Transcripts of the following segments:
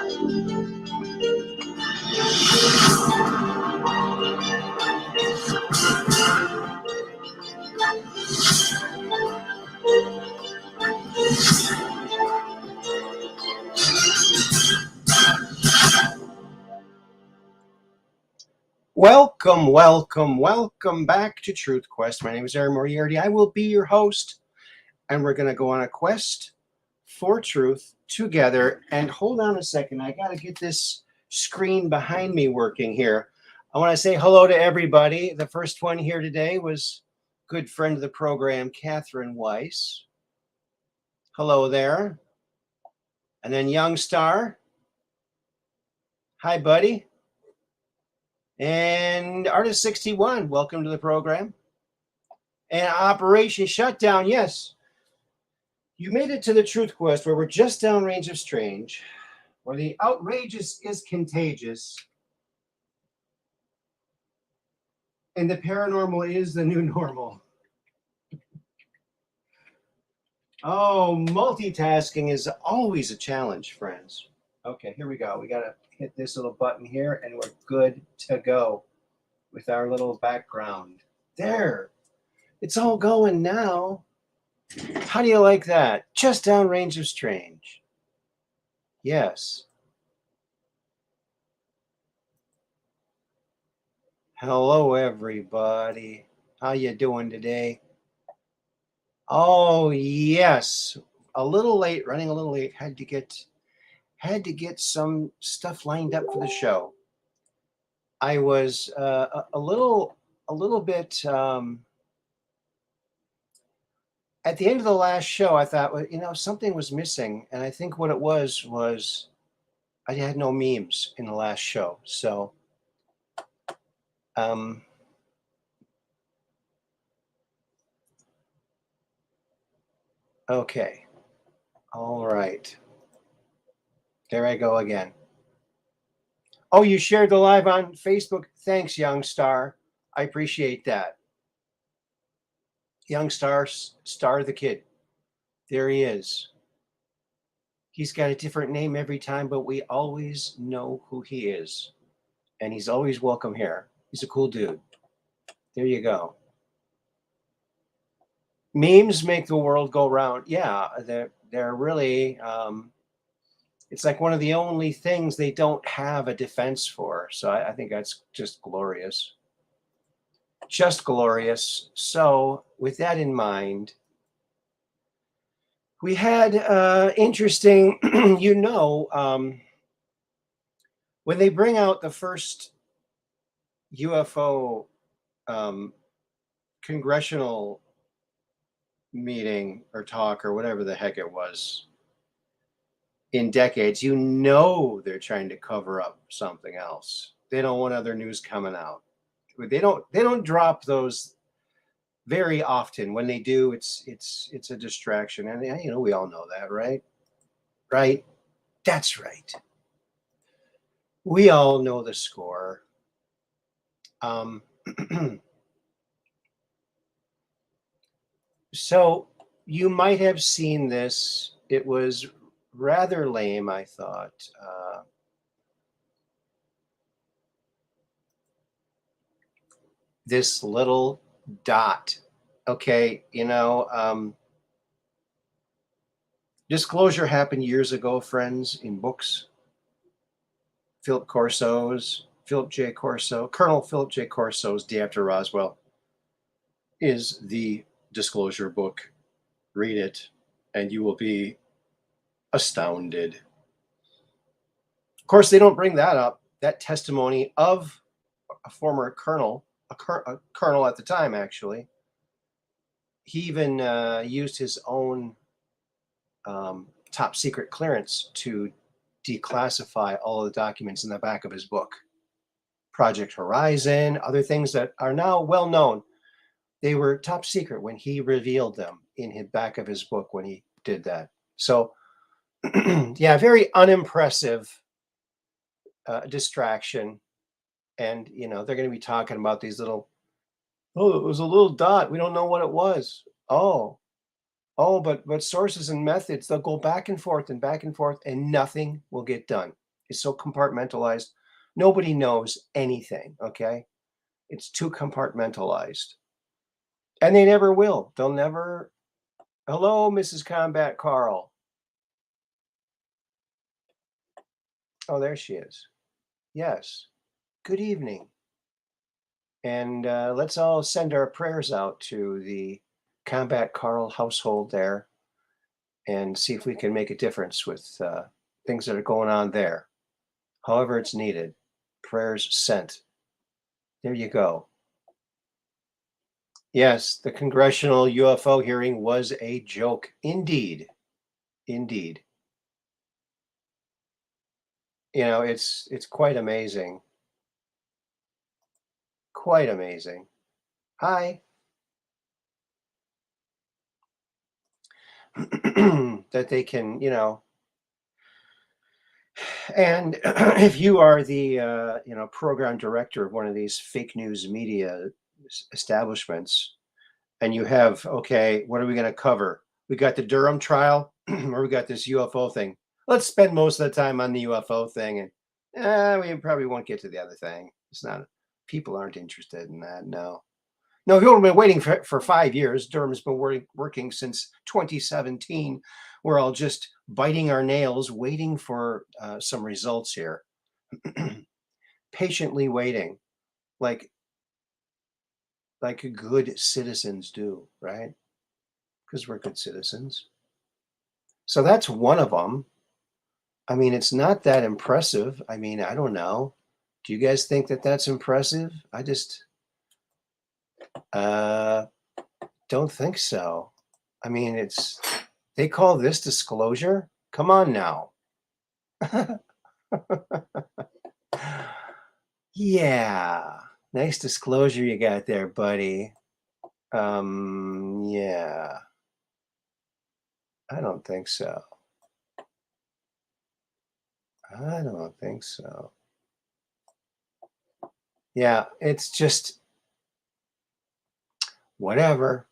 Welcome back to Truth Quest. My name is Moriarity. I will be your host, and we're going to go on a quest for truth together. And hold on a second, I got to get this screen behind me working here. I want to say hello to everybody. The first one here today was good friend of the program, Catherine Weiss. Hello there. And then Young Star. Hi, buddy. And Artist 61, welcome to the program. And Operation Shutdown, yes. You made it to the Truth Quest, where we're just downrange of strange, where the outrageous is contagious, and the paranormal is the new normal. Oh, multitasking is always a challenge, friends. Okay, here we go. We got to hit this little button here, and we're good to go with our little background. There. It's all going now. How do you like that? Just downrange of strange. Yes. Hello, everybody. How you doing today? Oh, yes. A little late, running a little late. Had to get some stuff lined up for the show. I was a little bit at the end of the last show. I thought, well, something was missing, and I think what it was I had no memes in the last show. So, okay, all right. There I go again. Oh, you shared the live on Facebook. Thanks, Young Star. I appreciate that. Young Star the kid. There he is. He's got a different name every time, but we always know who he is. And he's always welcome here. He's a cool dude. There you go. Memes make the world go round. Yeah, they're really... it's like one of the only things they don't have a defense for. So I think that's just glorious. Just glorious. So with that in mind, we had interesting, when they bring out the first UFO congressional meeting or talk or whatever the heck it was, in decades, they're trying to cover up something else. They don't want other news coming out. They don't drop those very often. When they do, it's a distraction, and we all know that, right? Right? That's right. We all know the score. So you might have seen this. It was rather lame, I thought. This little dot. Okay, disclosure happened years ago, friends, in books. Colonel Philip J. Corso's Day After Roswell is the disclosure book. Read it, and you will be astounded. Of course, they don't bring that up, that testimony of a former colonel, a colonel at the time, actually. He even used his own top secret clearance to declassify all of the documents in the back of his book. Project Horizon, other things that are now well known. They were top secret when he revealed them in the back of his book when he did that. So, yeah, very unimpressive distraction. And, they're going to be talking about these little, it was a little dot. We don't know what it was. But sources and methods, they'll go back and forth, and nothing will get done. is so compartmentalized. Nobody knows anything, okay? It's too compartmentalized. And they never will. They'll never. Hello, Mrs. Combat Carl. Oh, there she is. Yes. Good evening. And let's all send our prayers out to the Combat Carl household there and see if we can make a difference with things that are going on there. However it's needed. Prayers sent. There you go. Yes, the congressional UFO hearing was a joke. Indeed. Indeed. You know, it's quite amazing. Quite amazing. Hi. That they can, you know, and if you are the you know, program director of one of these fake news media establishments, and you have, okay, what are we going to cover? We got the Durham trial, or we got this UFO thing. Let's spend most of the time on the UFO thing, and we probably won't get to the other thing. It's not. People aren't interested in that. No. No, we've only been waiting for 5 years. Durham's been working since 2017. We're all just biting our nails, waiting for some results here. Patiently waiting, like good citizens do, right? Because we're good citizens. So that's one of them. I mean, it's not that impressive. I mean, I don't know. Do you guys think that that's impressive? I just don't think so. I mean, they call this disclosure? Come on now. Yeah. Nice disclosure you got there, buddy. Yeah. I don't think so. I don't think so. Yeah, it's just whatever.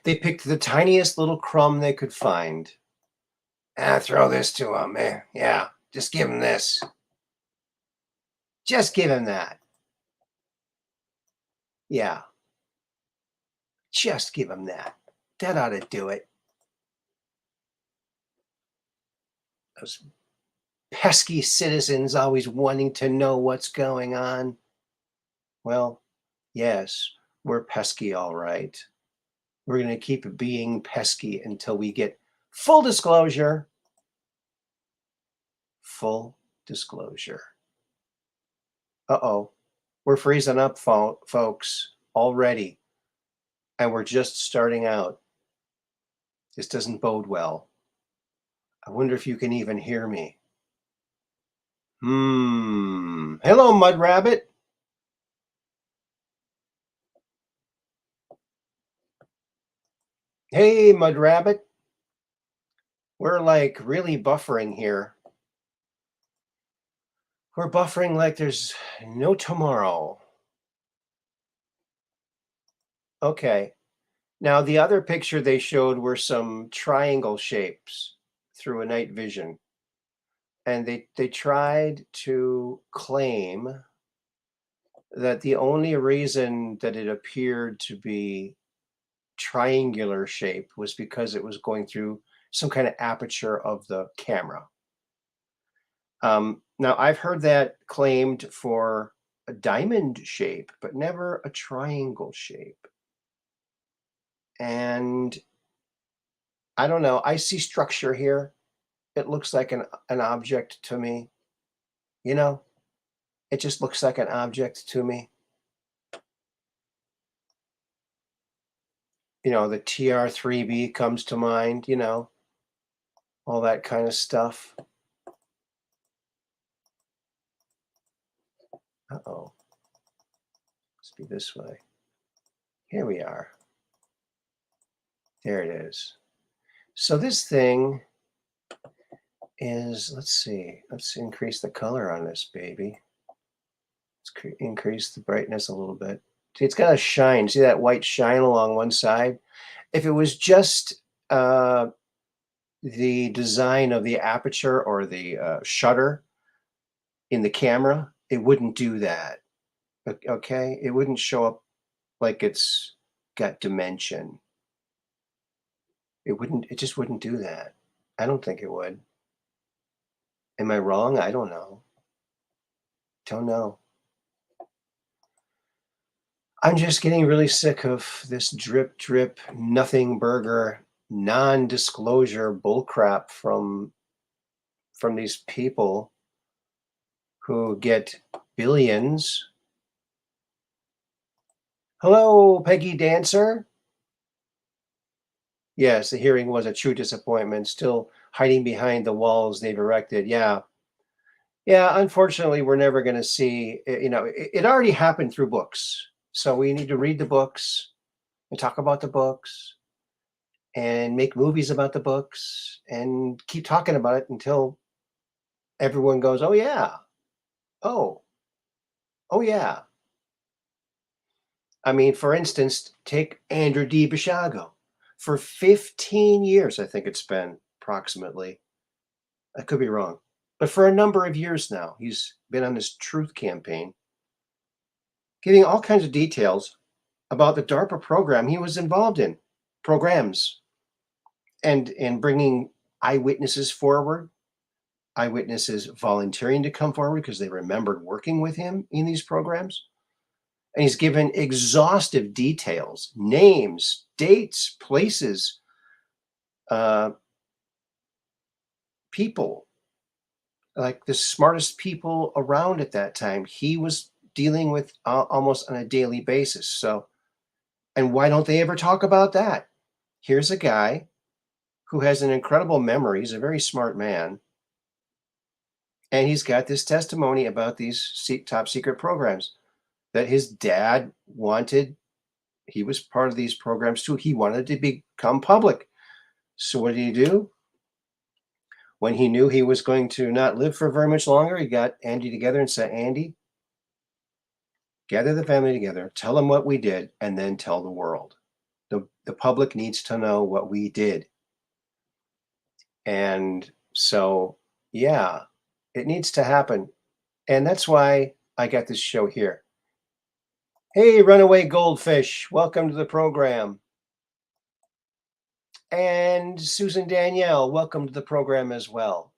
They picked the tiniest little crumb they could find. Throw this to him, man. Yeah, just give him this. Just give him that. Yeah. Just give him that. That ought to do it. Those pesky citizens always wanting to know what's going on. Well, yes, we're pesky, all right. We're going to keep being pesky until we get full disclosure. Full disclosure. Uh-oh. We're freezing up, folks, already. And we're just starting out. This doesn't bode well. I wonder if you can even hear me. Hello, Mud Rabbit. Hey, Mud Rabbit. We're like really buffering here. We're buffering like there's no tomorrow. Okay. Now, the other picture they showed were some triangle shapes through a night vision. And they tried to claim that the only reason that it appeared to be triangular shape was because it was going through some kind of aperture of the camera. Now, I've heard that claimed for a diamond shape, but never a triangle shape. And I don't know. I see structure here. It looks like an object to me. You know, it just looks like an object to me. You know, the TR3B comes to mind, you know, all that kind of stuff. Uh-oh. Must be this way. Here we are. There it is. So this thing is, let's see, let's increase the color on this baby. Let's increase the brightness a little bit. See, it's got a shine. See that white shine along one side? If it was just the design of the aperture or the shutter in the camera, it wouldn't do that. Okay, it wouldn't show up like it's got dimension. It wouldn't. It just wouldn't do that. I don't think it would. Am I wrong? I don't know. Don't know. I'm just getting really sick of this drip, drip, nothing burger, non-disclosure bullcrap from these people who get billions. Hello, Peggy Dancer. Yes, the hearing was a true disappointment, still hiding behind the walls they've erected. Yeah. Yeah, unfortunately, we're never going to see, it already happened through books. So we need to read the books and talk about the books and make movies about the books and keep talking about it until everyone goes, oh, yeah. Oh, oh, yeah. I mean, for instance, take Andrew D. Bishago. For 15 years, I think it's been approximately. I could be wrong. But for a number of years now, he's been on this truth campaign, giving all kinds of details about the DARPA program he was involved in, programs, and bringing eyewitnesses forward, eyewitnesses volunteering to come forward because they remembered working with him in these programs. And he's given exhaustive details, names, dates, places, uh, people, like the smartest people around at that time. He was dealing with almost on a daily basis. So, and why don't they ever talk about that? Here's a guy who has an incredible memory. He's a very smart man. And he's got this testimony about these top secret programs that his dad wanted. He was part of these programs too. He wanted to become public. So what did he do? When he knew he was going to not live for very much longer, he got Andy together and said, Andy, gather the family together, tell them what we did, and then tell the world. The public needs to know what we did. And so, yeah, it needs to happen. And that's why I got this show here. Hey, Runaway Goldfish, welcome to the program. And Susan Danielle, welcome to the program as well.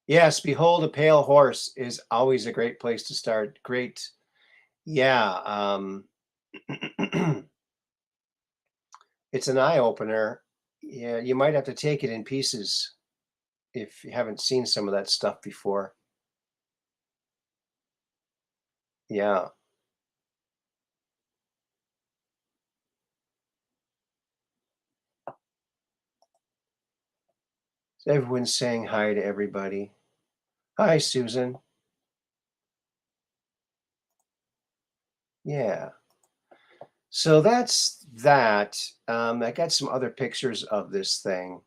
Yes, Behold a Pale Horse is always a great place to start. Great. Yeah. It's an eye opener. Yeah, you might have to take it in pieces if you haven't seen some of that stuff before. Yeah. So everyone's saying hi to everybody. Hi, Susan. Yeah. So that's that. I got some other pictures of this thing.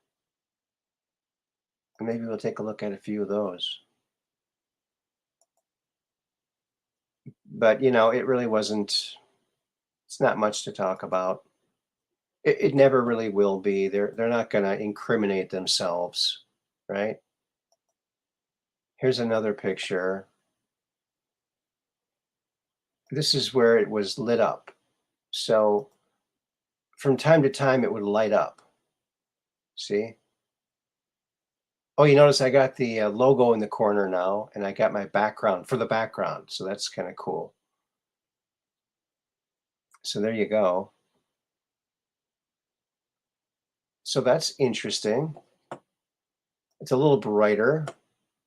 Maybe we'll take a look at a few of those. But, it really wasn't, it's not much to talk about. It never really will be. They're not going to incriminate themselves, right? Here's another picture. This is where it was lit up. So from time to time, it would light up. See? Oh, you notice I got the logo in the corner now, and I got my background for the background. So that's kind of cool. So there you go. So that's interesting. It's a little brighter,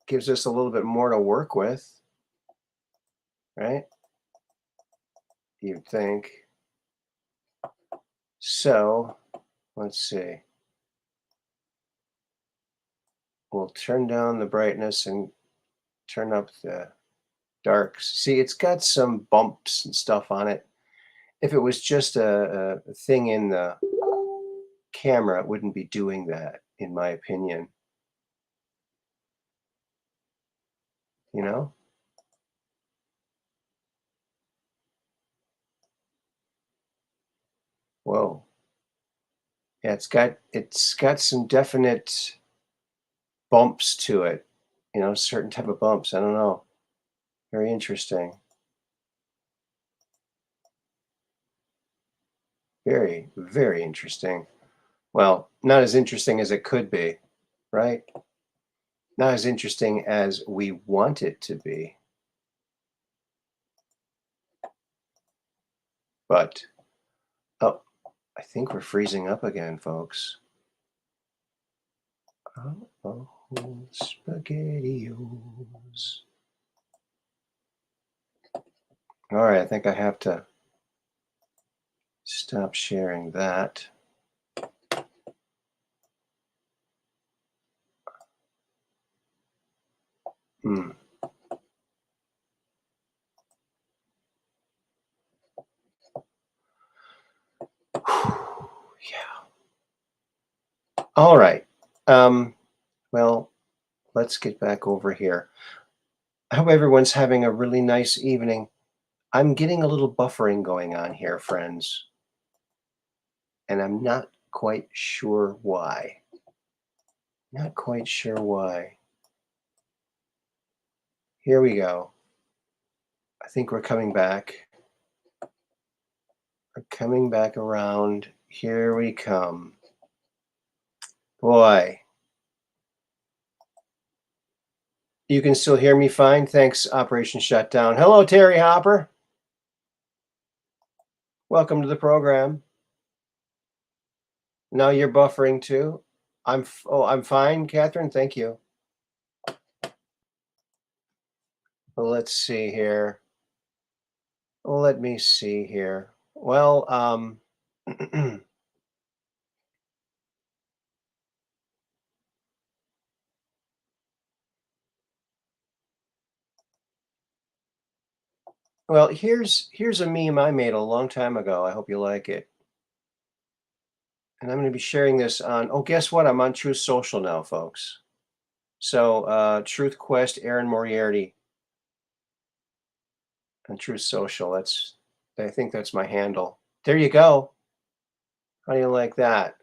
gives us a little bit more to work with, right? You'd think. So let's see. We'll turn down the brightness and turn up the darks. See, it's got some bumps and stuff on it. If it was just a thing in the camera, it wouldn't be doing that, in my opinion. You know? Whoa. Yeah, it's got some definite bumps to it, certain type of bumps. I don't know. Very interesting. Very, very interesting. Well, not as interesting as it could be, right? Not as interesting as we want it to be. But, oh, I think we're freezing up again, folks. Oh, SpaghettiOs. All right, I think I have to stop sharing that. Hmm. Yeah. All right. Well, let's get back over here. I hope everyone's having a really nice evening. I'm getting a little buffering going on here, friends, and I'm not quite sure why. Not quite sure why. Here we go. I think we're coming back. We're coming back around. Here we come. Boy. You can still hear me fine? Thanks, Operation Shutdown. Hello, Terry Hopper. Welcome to the program. Now you're buffering too. I'm fine, Catherine. Thank you. Well, let's see here. Well, let me see here. Well, well, here's a meme I made a long time ago. I hope you like it. And I'm going to be sharing this on. Oh, guess what? I'm on Truth Social now, folks. So, Truth Quest, Aaron Moriarty on Truth Social. I think that's my handle. There you go. How do you like that?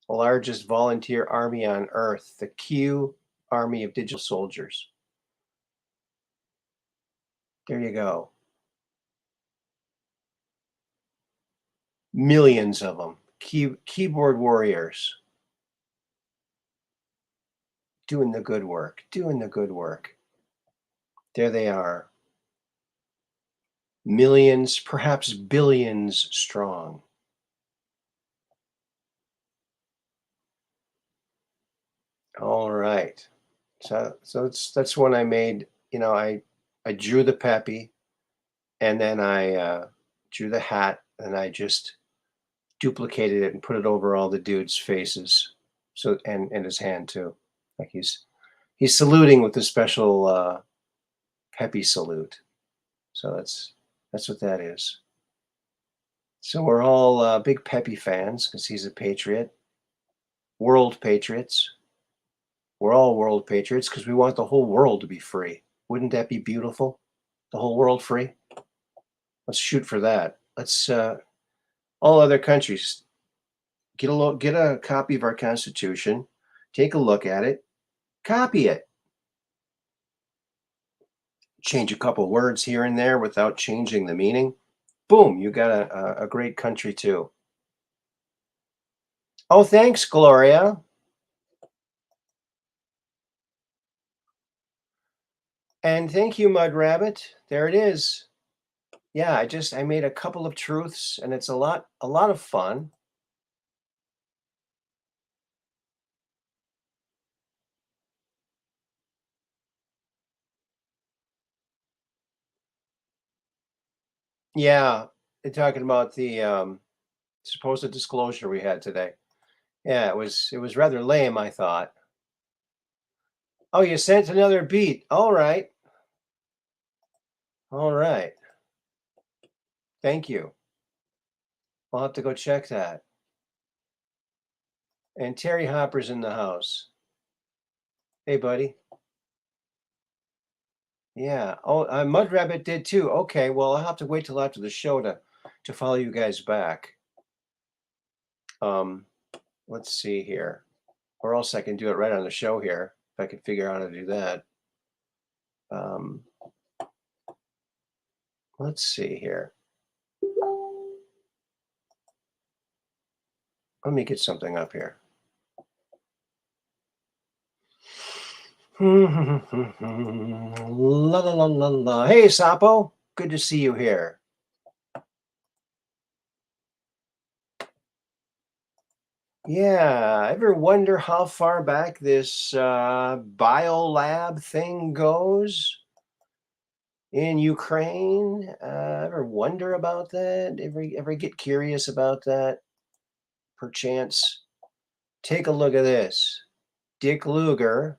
The largest volunteer army on Earth, the Q Army of Digital Soldiers. There you go. Millions of them. Keyboard warriors. Doing the good work. Doing the good work. There they are. Millions, perhaps billions strong. All right. So that's when I made, I drew the Peppy, and then I drew the hat, and I just duplicated it and put it over all the dudes' faces. So and his hand too. Like he's saluting with the special Peppy salute. So that's what that is. So we're all big Peppy fans because he's a patriot. World patriots. We're all world patriots because we want the whole world to be free. Wouldn't that be beautiful? The whole world free? Let's shoot for that. Let's all other countries get a copy of our Constitution, take a look at it, copy it. Change a couple words here and there without changing the meaning. Boom, you got a great country too. Oh, thanks, Gloria. And thank you, Mud Rabbit. There it is. Yeah, I made a couple of truths, and it's a lot of fun. Yeah, they're talking about the supposed disclosure we had today. Yeah, it was rather lame, I thought. Oh, you sent another beat. All right. All right. Thank you. I'll have to go check that. And Terry Hopper's in the house. Hey, buddy. Yeah. Oh, Mud Rabbit did too. Okay. Well, I'll have to wait till after the show to follow you guys back. Let's see here. Or else I can do it right on the show here, if I can figure out how to do that. Let's see here. Let me get something up here. La la la la la. Hey, Sapo. Good to see you here. Yeah, ever wonder how far back this biolab thing goes in Ukraine? Ever wonder about that? Ever get curious about that? Perchance, take a look at this. Dick Luger,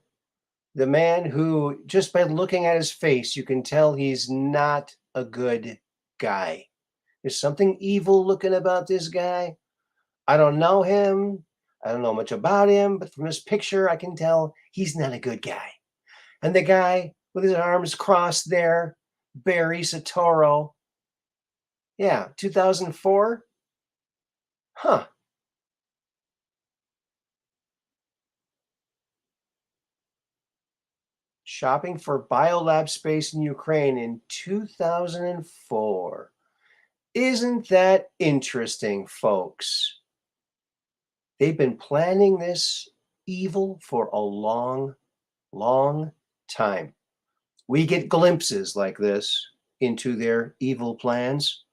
the man who, just by looking at his face, you can tell he's not a good guy. There's something evil looking about this guy. I don't know him. I don't know much about him, but from this picture, I can tell he's not a good guy. And the guy with his arms crossed there, Barry Satoro. Yeah, 2004? Huh. Shopping for biolab space in Ukraine in 2004. Isn't that interesting, folks? They've been planning this evil for a long, long time. We get glimpses like this into their evil plans,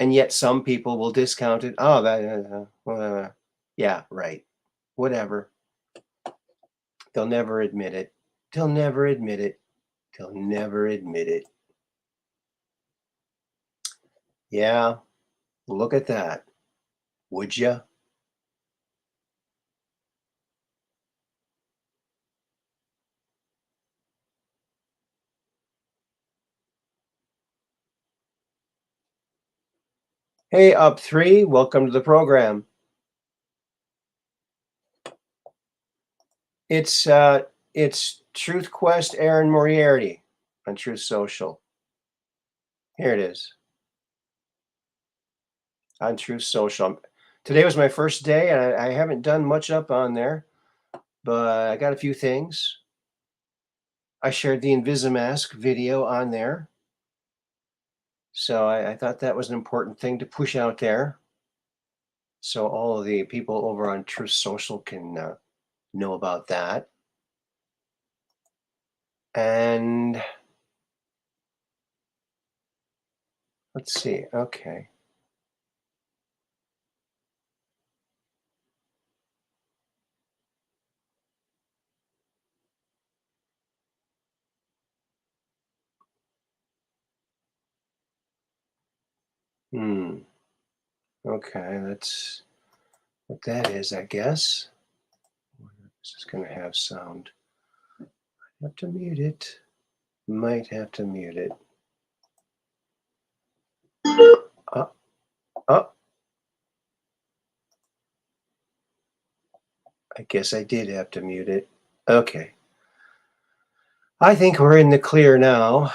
and yet some people will discount it. Oh, yeah, right. Whatever. They'll never admit it. They'll never admit it. They'll never admit it. Yeah, look at that. Would you? Hey, up three, welcome to the program. It's Truth Quest Aaron Moriarty on Truth Social. Here it is. On Truth Social. Today was my first day, and I haven't done much up on there, but I got a few things. I shared the Invisimask video on there. So I thought that was an important thing to push out there, so all of the people over on Truth Social can know about that. And let's see. Okay. Okay, that's what that is, I guess. This is going to have sound. I have to mute it. Might have to mute it. Oh. I guess I did have to mute it. Okay. I think we're in the clear now.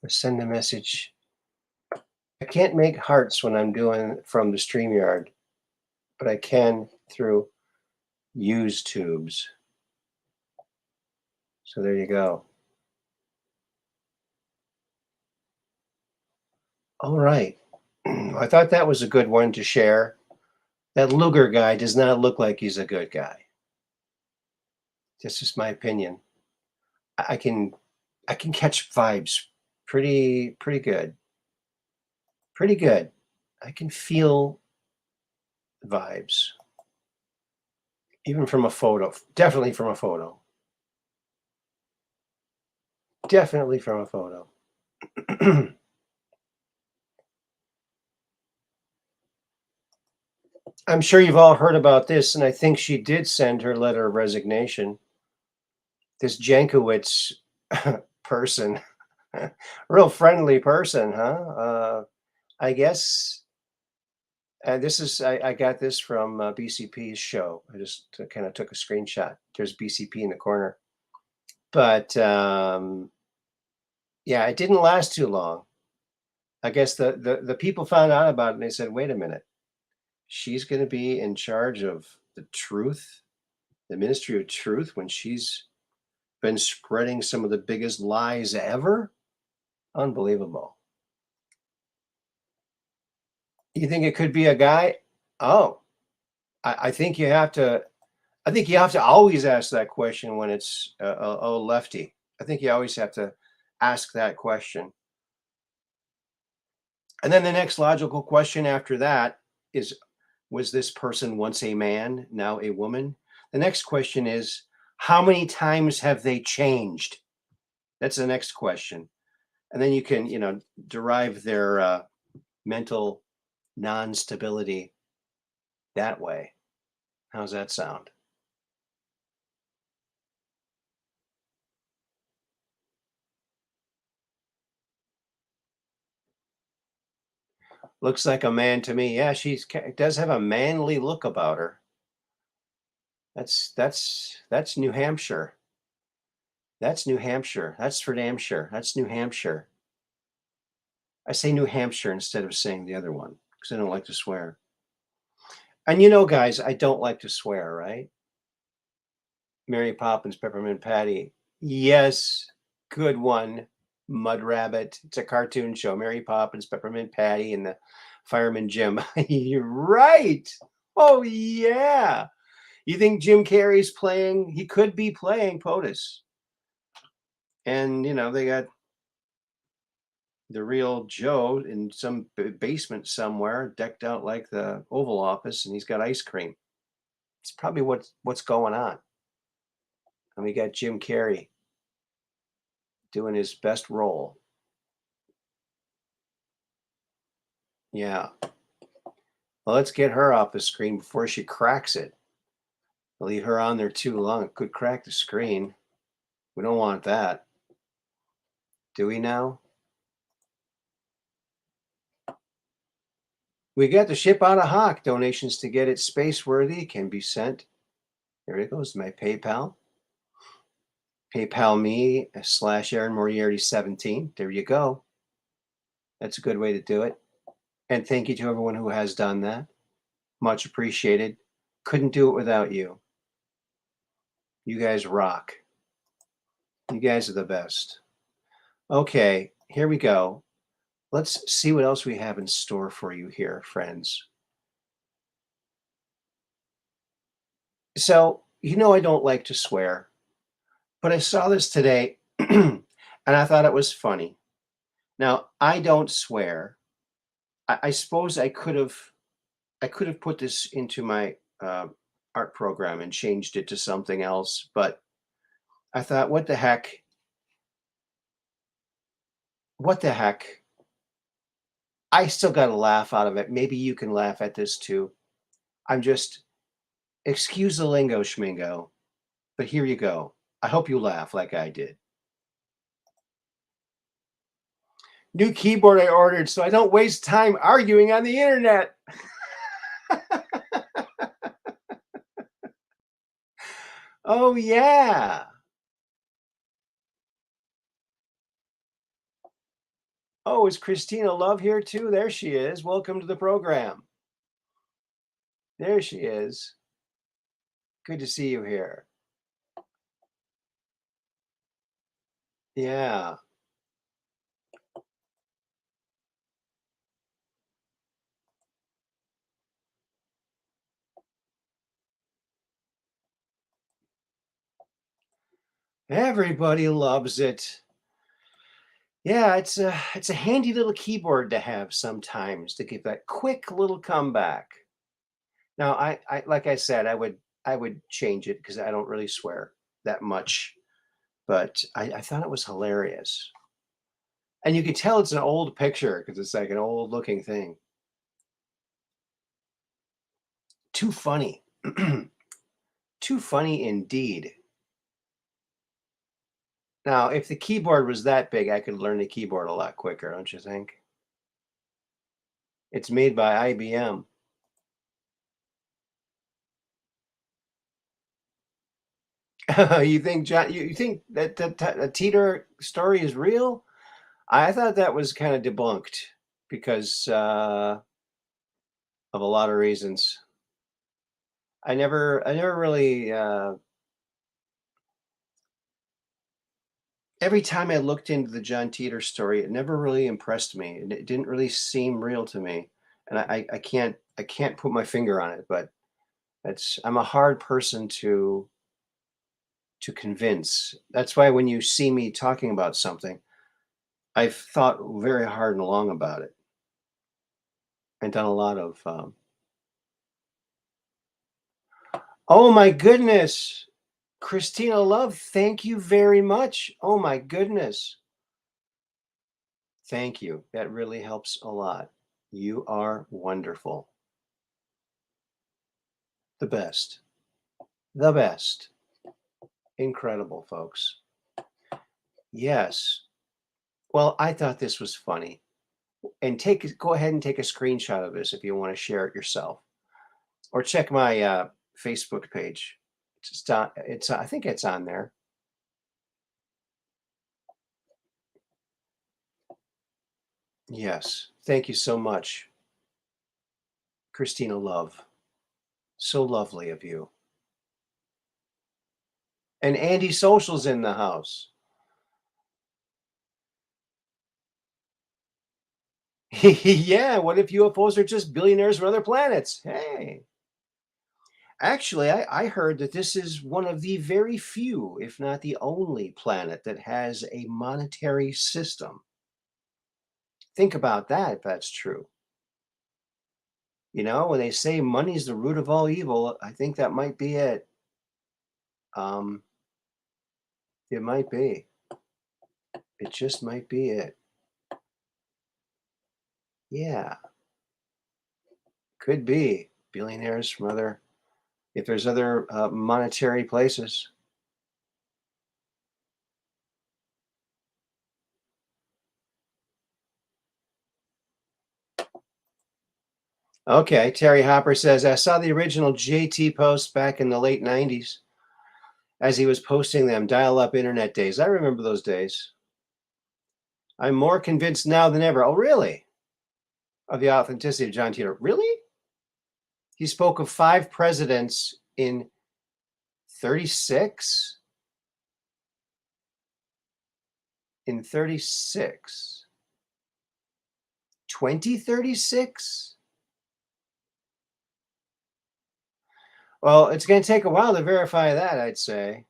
Or send a message. I can't make hearts when I'm doing from the StreamYard, but I can through use tubes. So there you go. All right. I thought that was a good one to share. That Luger guy does not look like he's a good guy. That's just my opinion. I can catch vibes pretty good. Pretty good. I can feel vibes. Even from a photo. Definitely from a photo. Definitely from a photo. I'm sure you've all heard about this, and I think she did send her letter of resignation. This Jankowicz person, real friendly person, huh? I guess this is, I got this from BCP's show. I just kind of took a screenshot. There's BCP in the corner. But yeah, it didn't last too long. I guess the people found out about it and they said, wait a minute, she's going to be in charge of the truth, the Ministry of Truth, when she's been spreading some of the biggest lies ever? Unbelievable. You think it could be a guy? Oh, I think you have to. I think you have to always ask that question when it's a lefty. I think you always have to ask that question. And then the next logical question after that is, was this person once a man, now a woman? The next question is, how many times have they changed? That's the next question. And then you can, derive their mental non-stability that way. How's that sound? Looks like a man to me. Yeah, does have a manly look about her. That's New Hampshire. That's New Hampshire. That's for damn sure. That's New Hampshire. I say New Hampshire instead of saying the other one because I don't like to swear. And guys, I don't like to swear, right? Mary Poppins, Peppermint Patty. Yes, good one. Mud Rabbit. It's a cartoon show. Mary Poppins, Peppermint Patty, and the Fireman Jim. You're right. Oh, yeah. You think Jim Carrey's playing? He could be playing POTUS. And, they got the real Joe in some basement somewhere, decked out like the Oval Office, and he's got ice cream. It's probably what's going on. And we got Jim Carrey doing his best role. Yeah. Well, let's get her off the screen before she cracks it. Leave her on there too long. It could crack the screen. We don't want that. Do we now? We got to ship out a hawk. Donations to get it space worthy can be sent. There it goes, my PayPal. PayPal me /Aaron Moriarty 17. There you go. That's a good way to do it. And thank you to everyone who has done that. Much appreciated. Couldn't do it without you. You guys rock. You guys are the best. Okay, here we go. Let's see what else we have in store for you here, friends. So, I don't like to swear, but I saw this today and I thought it was funny. Now, I don't swear. I suppose I could have put this into my art program and changed it to something else, but I thought, what the heck? What the heck? I still got a laugh out of it. Maybe you can laugh at this too. Excuse the lingo, schmingo, but here you go. I hope you laugh like I did. New keyboard I ordered so I don't waste time arguing on the internet. Oh, yeah. Oh, is Christina Love here too? There she is. Welcome to the program. There she is. Good to see you here. Yeah. Everybody loves it. Yeah, it's a handy little keyboard to have sometimes to give that quick little comeback. Now, I like I said, I would change it because I don't really swear that much, but I thought it was hilarious. And you can tell it's an old picture because it's like an old looking thing. Too funny. Too funny indeed. Now, if the keyboard was that big, I could learn the keyboard a lot quicker, don't you think? It's made by IBM. You think, John? You think that the Teeter story is real? I thought that was kind of debunked. because of a lot of reasons. I never really. Every time I looked into the John Teeter story, it never really impressed me, and it didn't really seem real to me. And I can't put my finger on it, but I'm a hard person to convince. That's why when you see me talking about something, I've thought very hard and long about it and done a lot of. Oh my goodness, Christina Love, thank you very much. Oh my goodness. Thank you. That really helps a lot. You are wonderful. The best. The best. Incredible, folks. Yes. Well, I thought this was funny. And go ahead and take a screenshot of this if you want to share it yourself. Or check my Facebook page. I think it's on there. Yes. Thank you so much, Christina Love. So lovely of you. And Andy Social's in the house. Yeah, what if UFOs are just billionaires from other planets? Hey. Actually, I heard that this is one of the very few, if not the only planet that has a monetary system. Think about that if that's true. You know, when they say money's the root of all evil, I think that might be it. Um, it might be. It just might be it. Yeah, could be. Billionaires from other, if there's other monetary places. Okay, Terry Hopper says, I saw the original JT post back in the late 90s as he was posting them, dial-up internet days. I remember those days. I'm more convinced now than ever. Oh, really? Of the authenticity of John Teeter. Really? He spoke of 5 presidents in 36? In 36? 2036? Well, it's going to take a while to verify that, I'd say.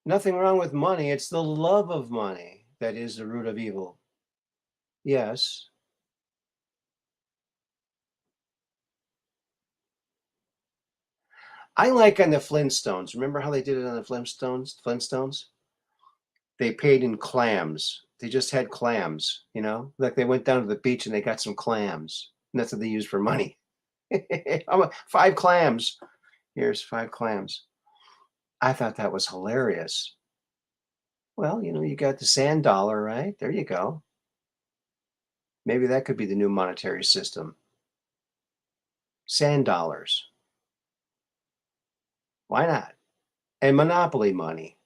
Nothing wrong with money. It's the love of money that is the root of evil. Yes. I like on the Flintstones. Remember how they did it on the Flintstones? They paid in clams. They just had clams, you know? Like they went down to the beach and they got some clams. And that's what they used for money. 5 clams. Here's 5 clams. I thought that was hilarious. Well, you know, you got the sand dollar, right? There you go. Maybe that could be the new monetary system. Sand dollars. Why not? And monopoly money.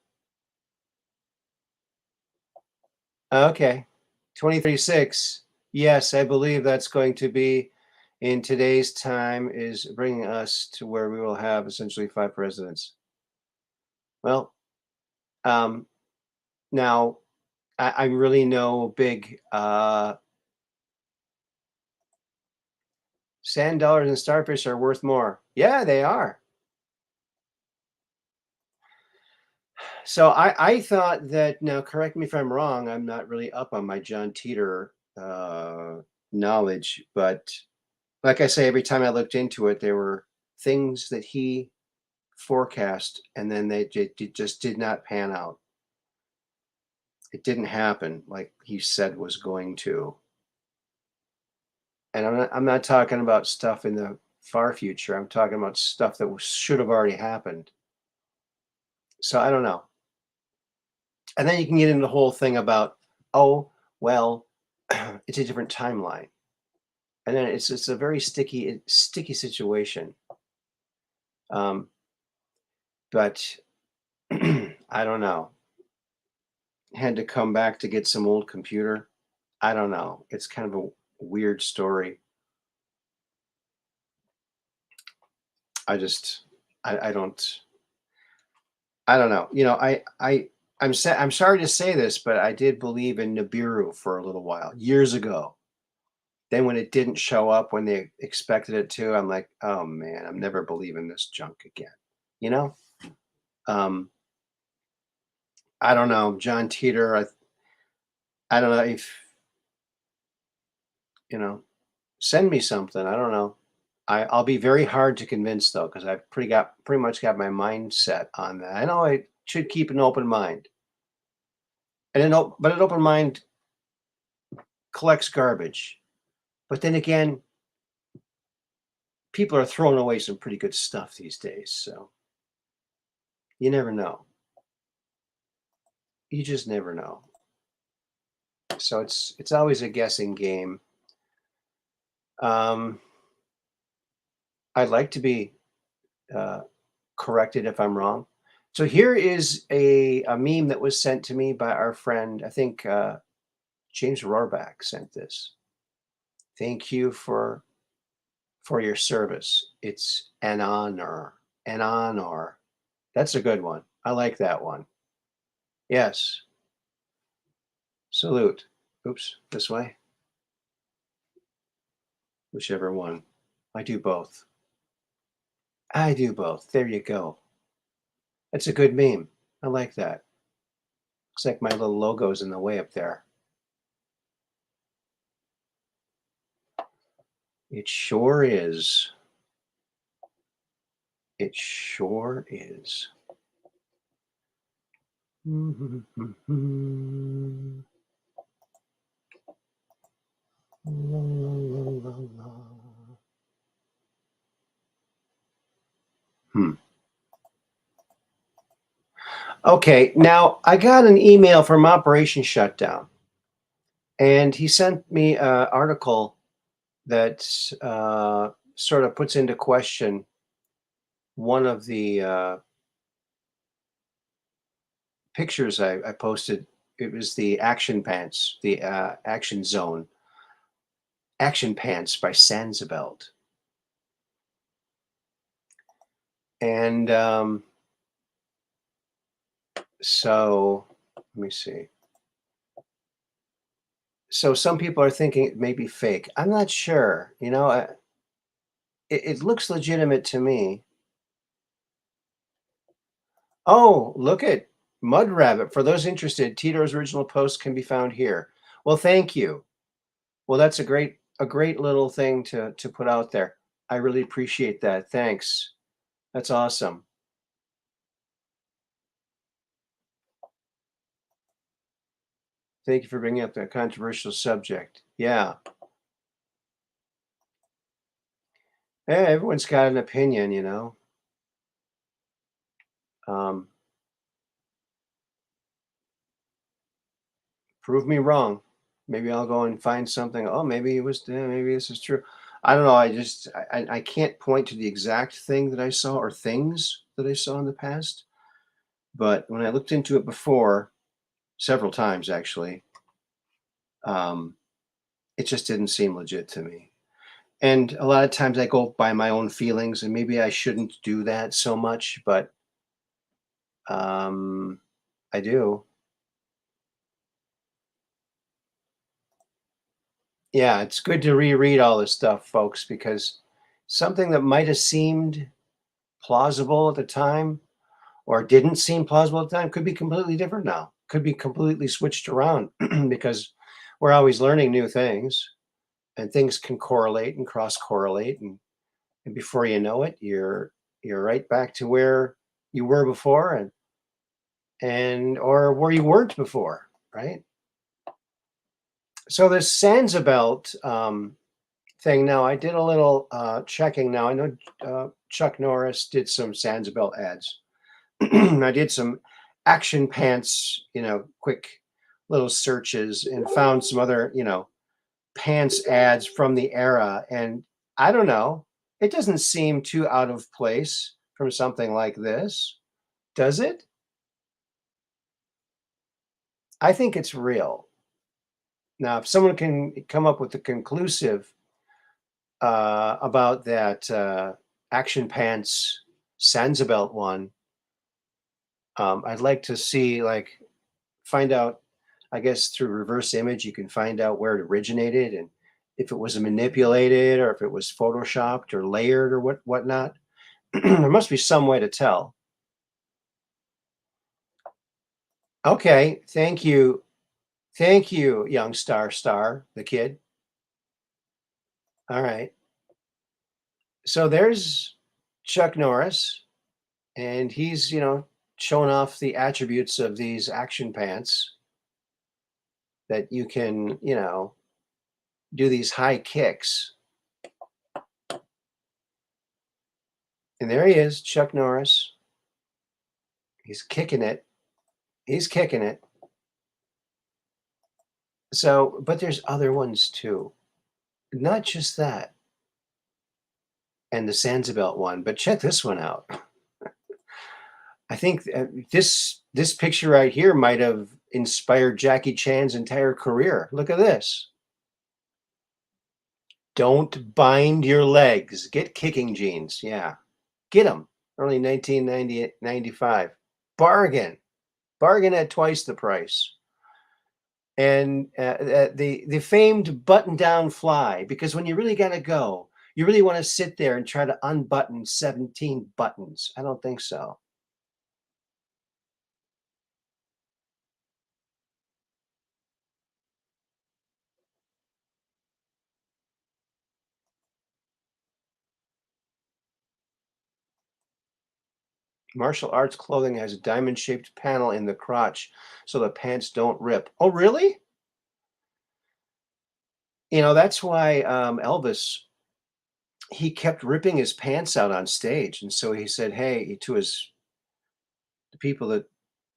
Okay. 2036. Yes, I believe that's going to be in today's time is bringing us to where we will have essentially 5 presidents. Well, um, now I'm really no big sand dollars and starfish are worth more. Yeah, they are. So I thought that, now correct me if I'm wrong, I'm not really up on my John Teeter knowledge, but like I say, every time I looked into it, there were things that he forecast and then they just did not pan out. It didn't happen like he said was going to. And I'm not talking about stuff in the far future. I'm talking about stuff that should have already happened. So I don't know. And then you can get into the whole thing about, oh, well, it's a different timeline. And then it's a very sticky situation. But I don't know. had to come back to get some old computer. I don't know. It's kind of a weird story. I just I don't know. I'm sorry to say this, but I did believe in Nibiru for a little while years ago. Then when it didn't show up when they expected it to, I'm like, oh man, I'm never believing this junk again. You know? Um, I don't know, John Teeter. I don't know if you know. Send me something. I don't know. I'll be very hard to convince though, because I've pretty much got my mindset on that. I know I should keep an open mind, and but an open mind collects garbage. But then again, people are throwing away some pretty good stuff these days, so you never know. You just never know. So it's always a guessing game. Um, I'd like to be uh, corrected if I'm wrong. So here is a meme that was sent to me by our friend. I think James Rohrback sent this. Thank you for your service. It's an honor. An honor. That's a good one. I like that one. Yes. Salute. Oops, this way. Whichever one. I do both. I do both. There you go. That's a good meme. I like that. Looks like my little logo's in the way up there. It sure is. It sure is. Hmm. Okay, now I got an email from Operation Shutdown, and he sent me an article that sort of puts into question one of the pictures I posted. It was the action pants, the action zone, action pants by Sansabelt. And so let me see. So some people are thinking it may be fake. I'm not sure. It looks legitimate to me. Oh, look at Mud Rabbit. For those interested, Tito's original post can be found here. Well, thank you. Well, that's a great little thing to put out there. I really appreciate that. Thanks. That's awesome. Thank you for bringing up that controversial subject. Yeah. Hey, everyone's got an opinion. Um, prove me wrong. Maybe I'll go and find something. Oh, maybe it was. Maybe this is true. I don't know. I can't point to the exact thing that I saw or things that I saw in the past. But when I looked into it before, several times actually, um, it just didn't seem legit to me. And a lot of times I go by my own feelings, and maybe I shouldn't do that so much, but um, I do. Yeah, it's good to reread all this stuff, folks, because something that might have seemed plausible at the time or didn't seem plausible at the time could be completely different now. Could be completely switched around because we're always learning new things and things can correlate and cross correlate and before you know it, you're right back to where you were before and or where you weren't before, right? So this Sansabelt thing. Now, I did a little checking. Now, I know Chuck Norris did some Sansabelt ads. I did some action pants, quick little searches and found some other, pants ads from the era. And I don't know, it doesn't seem too out of place from something like this, does it? I think it's real. Now, if someone can come up with a conclusive about that Action Pants Sansa one, I'd like to see, like, find out, I guess through reverse image, you can find out where it originated and if it was manipulated or if it was photoshopped or layered or whatnot. There must be some way to tell. Okay, thank you. Thank you, young star, the kid. All right. So there's Chuck Norris, and he's, showing off the attributes of these action pants that you can, do these high kicks. And there he is, Chuck Norris. He's kicking it. He's kicking it. So, but there's other ones too. Not just that. And the Sansa one, but check this one out. I think this picture right here might have inspired Jackie Chan's entire career. Look at this. Don't bind your legs. Get kicking jeans. Yeah. Get them. Early 1995. Bargain. Bargain at twice the price. And the famed button-down fly, because when you really got to go, you really want to sit there and try to unbutton 17 buttons. I don't think so. Martial arts clothing has a diamond-shaped panel in the crotch so the pants don't rip. Oh, really? That's why Elvis, he kept ripping his pants out on stage. And so he said, hey, to the people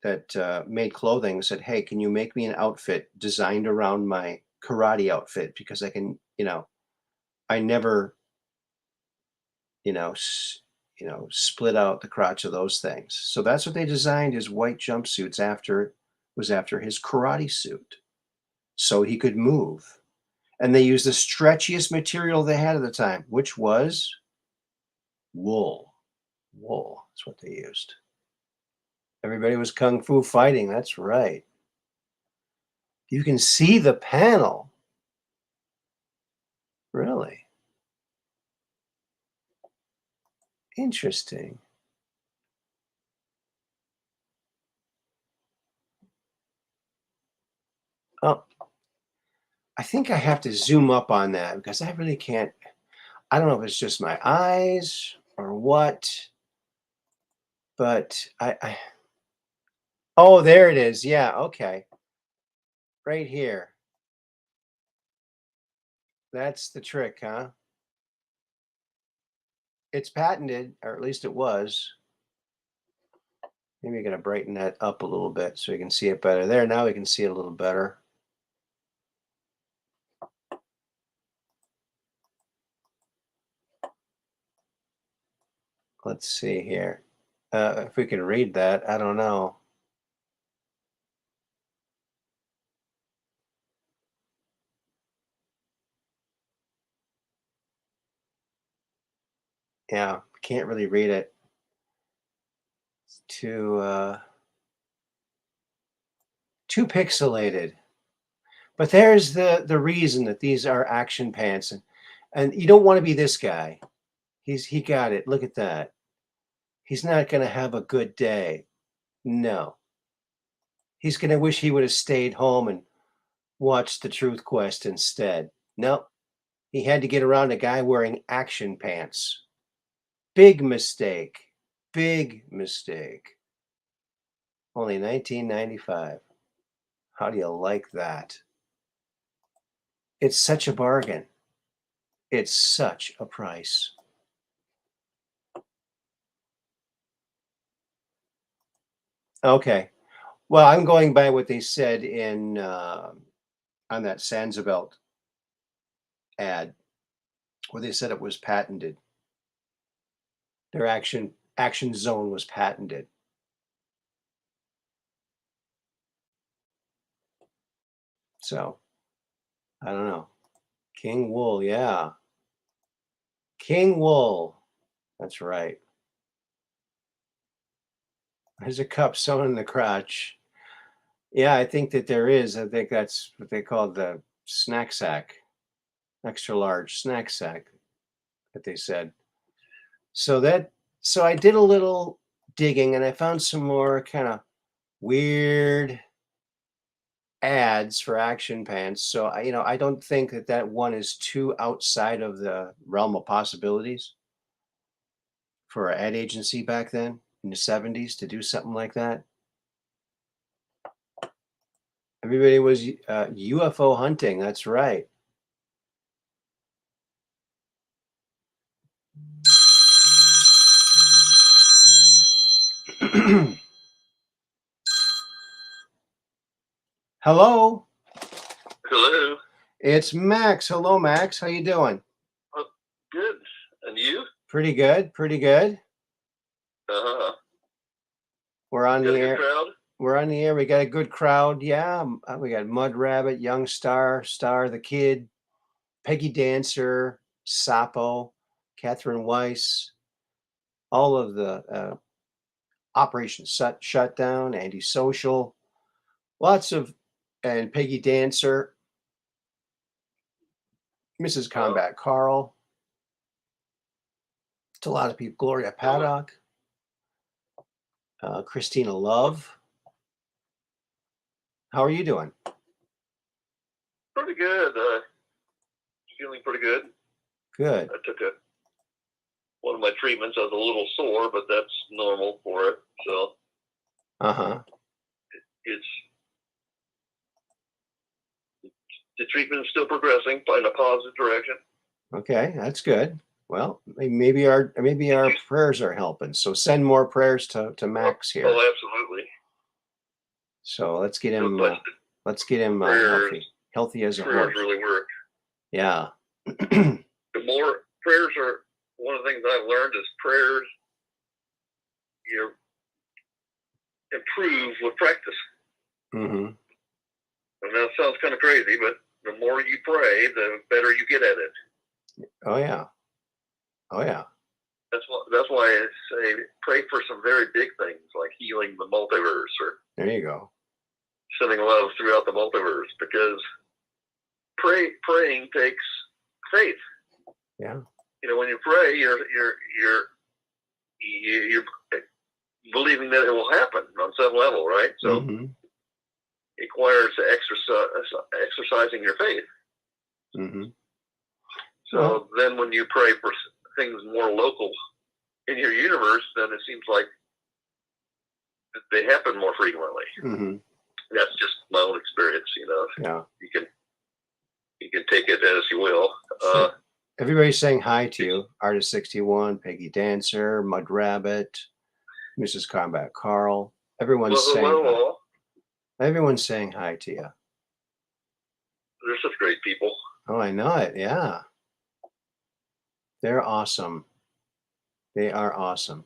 that made clothing, said, hey, can you make me an outfit designed around my karate outfit? Because I can, I never, you know, s- split out the crotch of those things. So that's what they designed his white jumpsuits after, was after his karate suit, so he could move. And they used the stretchiest material they had at the time, which was wool. Wool. That's what they used. Everybody was kung fu fighting. That's right. You can see the panel. Really interesting. Oh, I think I have to zoom up on that because I really can't. I don't know if it's just my eyes or what, but oh, there it is. Yeah, okay. Right here. That's the trick, huh? It's patented, or at least it was. Maybe I gotta brighten that up a little bit so you can see it better. There, now we can see it a little better. Let's see here. If we can read that, I don't know. Yeah, can't really read it. It's too pixelated. But there's the reason that these are action pants, and you don't want to be this guy. He got it. Look at that. He's not going to have a good day. No. He's going to wish he would have stayed home and watched the Truth Quest instead. Nope. He had to get around a guy wearing action pants. Big mistake. Big mistake. Only 1995. How do you like that? It's such a bargain. It's such a price. Okay. Well, I'm going by what they said in on that Sansa ad, where they said it was patented. Their action zone was patented. So I don't know. King Wool, yeah. King Wool. That's right. There's a cup sewn in the crotch. Yeah, I think that there is. I think that's what they call the snack sack, extra large snack sack that they said. So I did a little digging and I found some more kind of weird ads for action pants. So I don't think that one is too outside of the realm of possibilities for an ad agency back then in the 70s to do something like that. Everybody was UFO hunting. That's right. Hello. Hello. It's Max. Hello, Max. How you doing? Oh, good. And you? Pretty good. Pretty good. Uh-huh. We're on the air. Crowd? We're on the air. We got a good crowd. Yeah. We got Mud Rabbit, Young Star, Star the Kid, Peggy Dancer, Sapo, Catherine Weiss, all of the Operation Shutdown, Antisocial, lots of, and Peggy Dancer, Mrs. Combat Carl. It's a lot of people. Gloria Paddock, Christina Love. How are you doing? Pretty good. Feeling pretty good. Good. I took one of my treatments. I was a little sore, but that's normal for it. So. It's the treatment is still progressing, in a positive direction. Okay, that's good. Well, maybe our prayers are helping. So send more prayers to Max here. Oh, absolutely. So let's get him healthy as a horse. Prayers really work. Yeah. The more prayers are, one of the things I've learned is prayers improve with practice. Mm-hmm. And that sounds kind of crazy, but the more you pray, the better you get at it. Oh yeah. Oh yeah. That's why I say pray for some very big things like healing the multiverse, or there you go, sending love throughout the multiverse, because praying takes faith. Yeah. When you pray, you're believing that it will happen on some level, right? So it requires exercising your faith. Mm-hmm. So then when you pray for things more local in your universe, then it seems like they happen more frequently. Mm-hmm. That's just my own experience, Yeah. You can take it as you will. Sure. Everybody's saying hi to you. Artist 61, Peggy Dancer, Mud Rabbit, Mrs. Combat Carl. Everyone's saying hi. Everyone's saying hi to you. They're such great people. Oh, I know it. Yeah. They're awesome. They are awesome.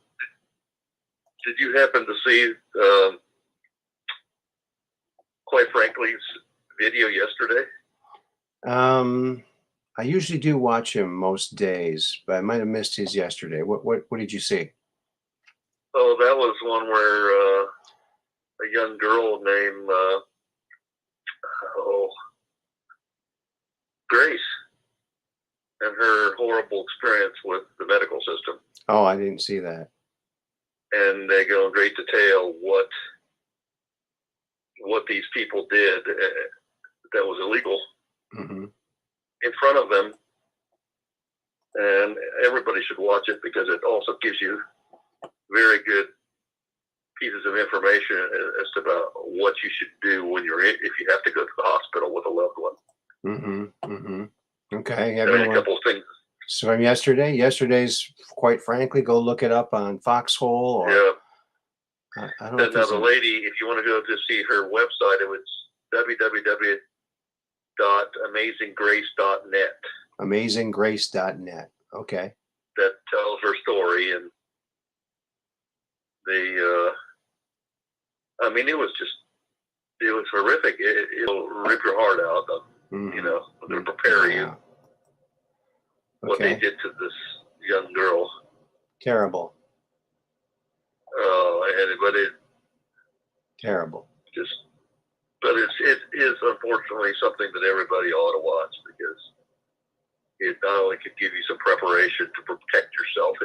Did you happen to see, quite frankly's video yesterday? I usually do watch him most days, but I might have missed his yesterday. What did you see? Oh, that was one where a young girl named Grace, and her horrible experience with the medical system. Oh, I didn't see that. And they go in great detail what these people did that was illegal in front of them. And everybody should watch it because it also gives you very good pieces of information as to about what you should do if you have to go to the hospital with a loved one. Okay. There's a couple of things. So from yesterday's, quite frankly, go look it up on Foxhole. Or, yeah. I don't know. Now the lady, if you want to go to see her website, it was www.amazinggrace.net. Amazinggrace.net. Okay. That tells her story, and it it was horrific. It'll rip your heart out. You know, to prepare you. What they did to this young girl. Terrible. But it terrible. But it is unfortunately something that everybody ought to watch, because it not only could give you some preparation to protect yourself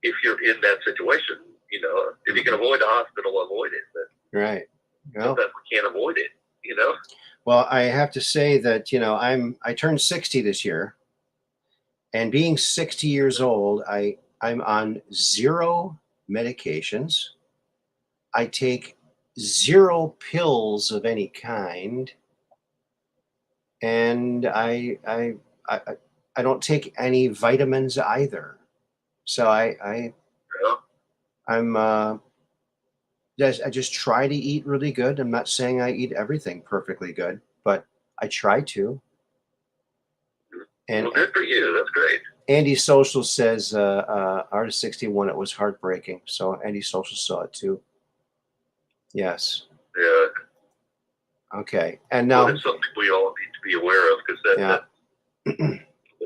if you're in that situation. You know, if you can avoid the hospital, avoid it. But right. Well, sometimes we can't avoid it. You know. Well, I have to say that, you know, I turned 60 this year, and being 60 years old, I'm on 0 medications. I take 0 pills of any kind, and I don't take any vitamins either. So I just try to eat really good. I'm not saying I eat everything perfectly good, but I try to. And well, good for you. That's great. Andy Social says, Artist 61, it was heartbreaking. So Andy Social saw it too. Yes. Yeah. Okay. And now it's something we all need to be aware of, because that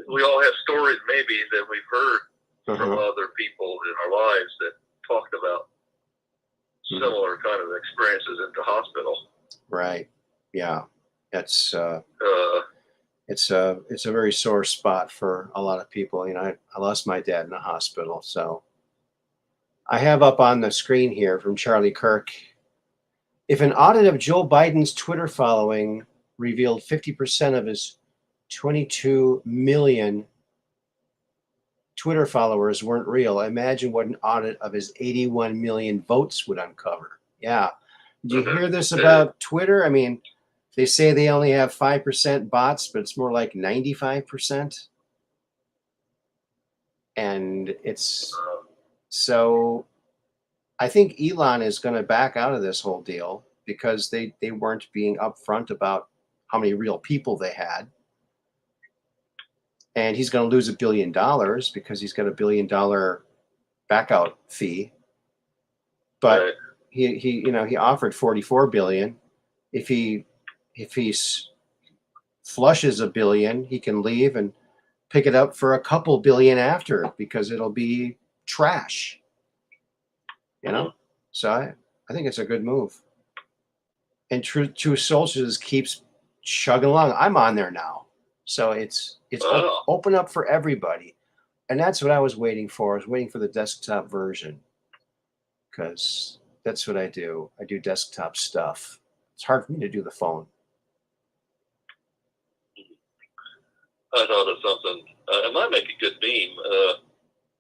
we all have stories maybe that we've heard from other people in our lives that talked about similar kind of experiences at the hospital. Right. Yeah. It's a very sore spot for a lot of people. You know, I lost my dad in the hospital. So I have up on the screen here from Charlie Kirk. If an audit of Joe Biden's Twitter following revealed 50% of his 22 million Twitter followers weren't real, imagine what an audit of his 81 million votes would uncover. Yeah. Did you hear this about Twitter? I mean, they say they only have 5% bots, but it's more like 95%. And it's so I think Elon is going to back out of this whole deal, because they weren't being upfront about how many real people they had. And he's going to lose $1 billion because he's got $1 billion back out fee. But he offered 44 billion. If he flushes $1 billion, he can leave and pick it up for a couple billion after, because it'll be trash. You know? So I think it's a good move. And True Soldiers keeps chugging along. I'm on there now. So it's open up for everybody. And that's what I was waiting for. I was waiting for the desktop version, because that's what I do. I do desktop stuff. It's hard for me to do the phone. I thought of something. It might make a good meme.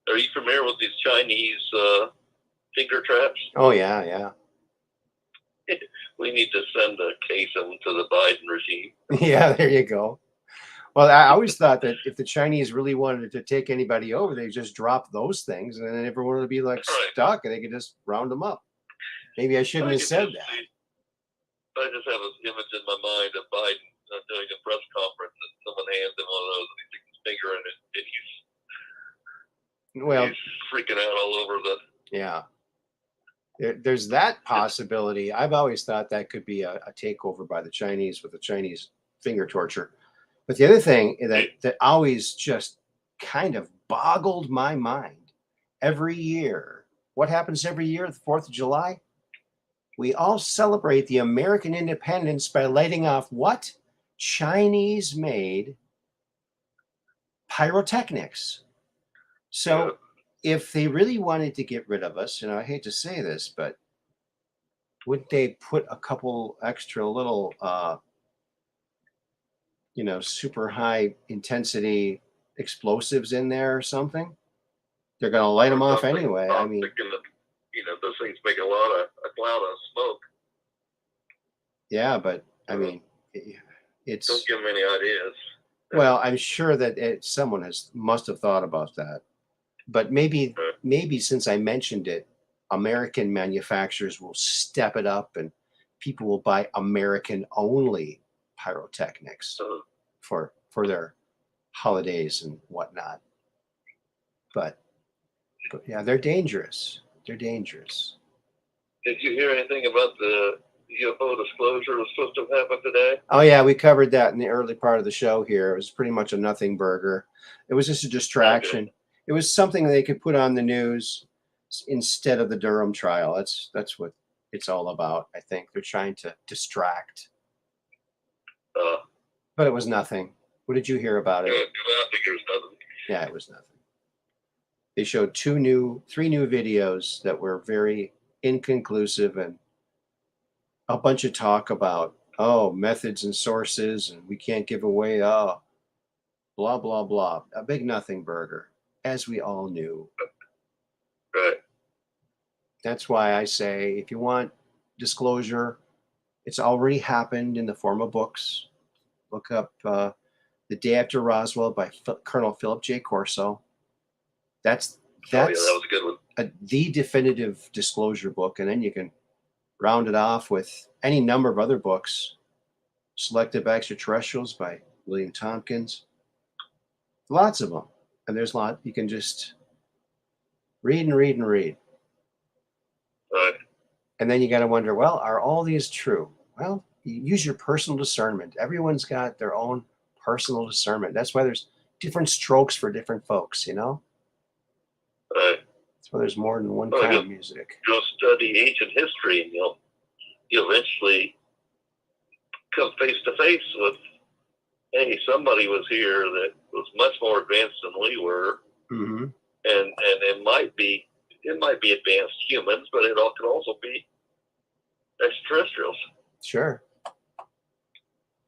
Are you familiar with these Chinese finger traps? Oh, yeah. We need to send a case of them to the Biden regime. Yeah, there you go. Well, I always thought that if the Chinese really wanted to take anybody over, they just drop those things, and then everyone would be like stuck, and they could just round them up. Maybe I shouldn't have said that. I just have an image in my mind of Biden doing a press conference, and someone hands him one of those, and he sticks his finger in it, and he's freaking out all over the. Yeah. There's that possibility. I've always thought that could be a takeover by the Chinese with the Chinese finger torture. But the other thing that always just kind of boggled my mind, every year, what happens every year, the 4th of July? We all celebrate the American independence by lighting off what? Chinese-made pyrotechnics. So if they really wanted to get rid of us, and I hate to say this, but would they put a couple extra little, super high intensity explosives in there or something? They're going to light them off anyway. I mean, those things make a cloud of smoke. Yeah, but I mean, it's. Don't give them any ideas. Well, I'm sure that someone must have thought about that. But maybe since I mentioned it, American manufacturers will step it up, and people will buy American-only pyrotechnics for their holidays and whatnot. But yeah, they're dangerous. They're dangerous. Did you hear anything about the UFO disclosure was supposed to happen today? Oh yeah, we covered that in the early part of the show here. It was pretty much a nothing burger. It was just a distraction. Okay. It was something they could put on the news instead of the Durham trial. That's what it's all about. I think they're trying to distract. But it was nothing. What did you hear about it? I think it was nothing. Yeah, it was nothing. They showed three new videos that were very inconclusive and a bunch of talk about, oh, methods and sources, and we can't give away, blah, blah, blah. A big nothing burger, as we all knew. Right. That's why I say, if you want disclosure, it's already happened in the form of books. Look up The Day After Roswell by Colonel Philip J. Corso. That's That was a good one. The definitive disclosure book, and then you can round it off with any number of other books. Selective Extraterrestrials by William Tompkins. Lots of them. And there's a lot. You can just read and read and read. Right. And then you got to wonder, well, are all these true? Well, you use your personal discernment. Everyone's got their own personal discernment. That's why there's different strokes for different folks, you know? Right. That's why there's more than one kind of music. Go study ancient history, and you'll eventually come face to face with, hey, somebody was here that was much more advanced than we were, Mm-hmm. and it might be advanced humans, but it could also be extraterrestrials. Sure.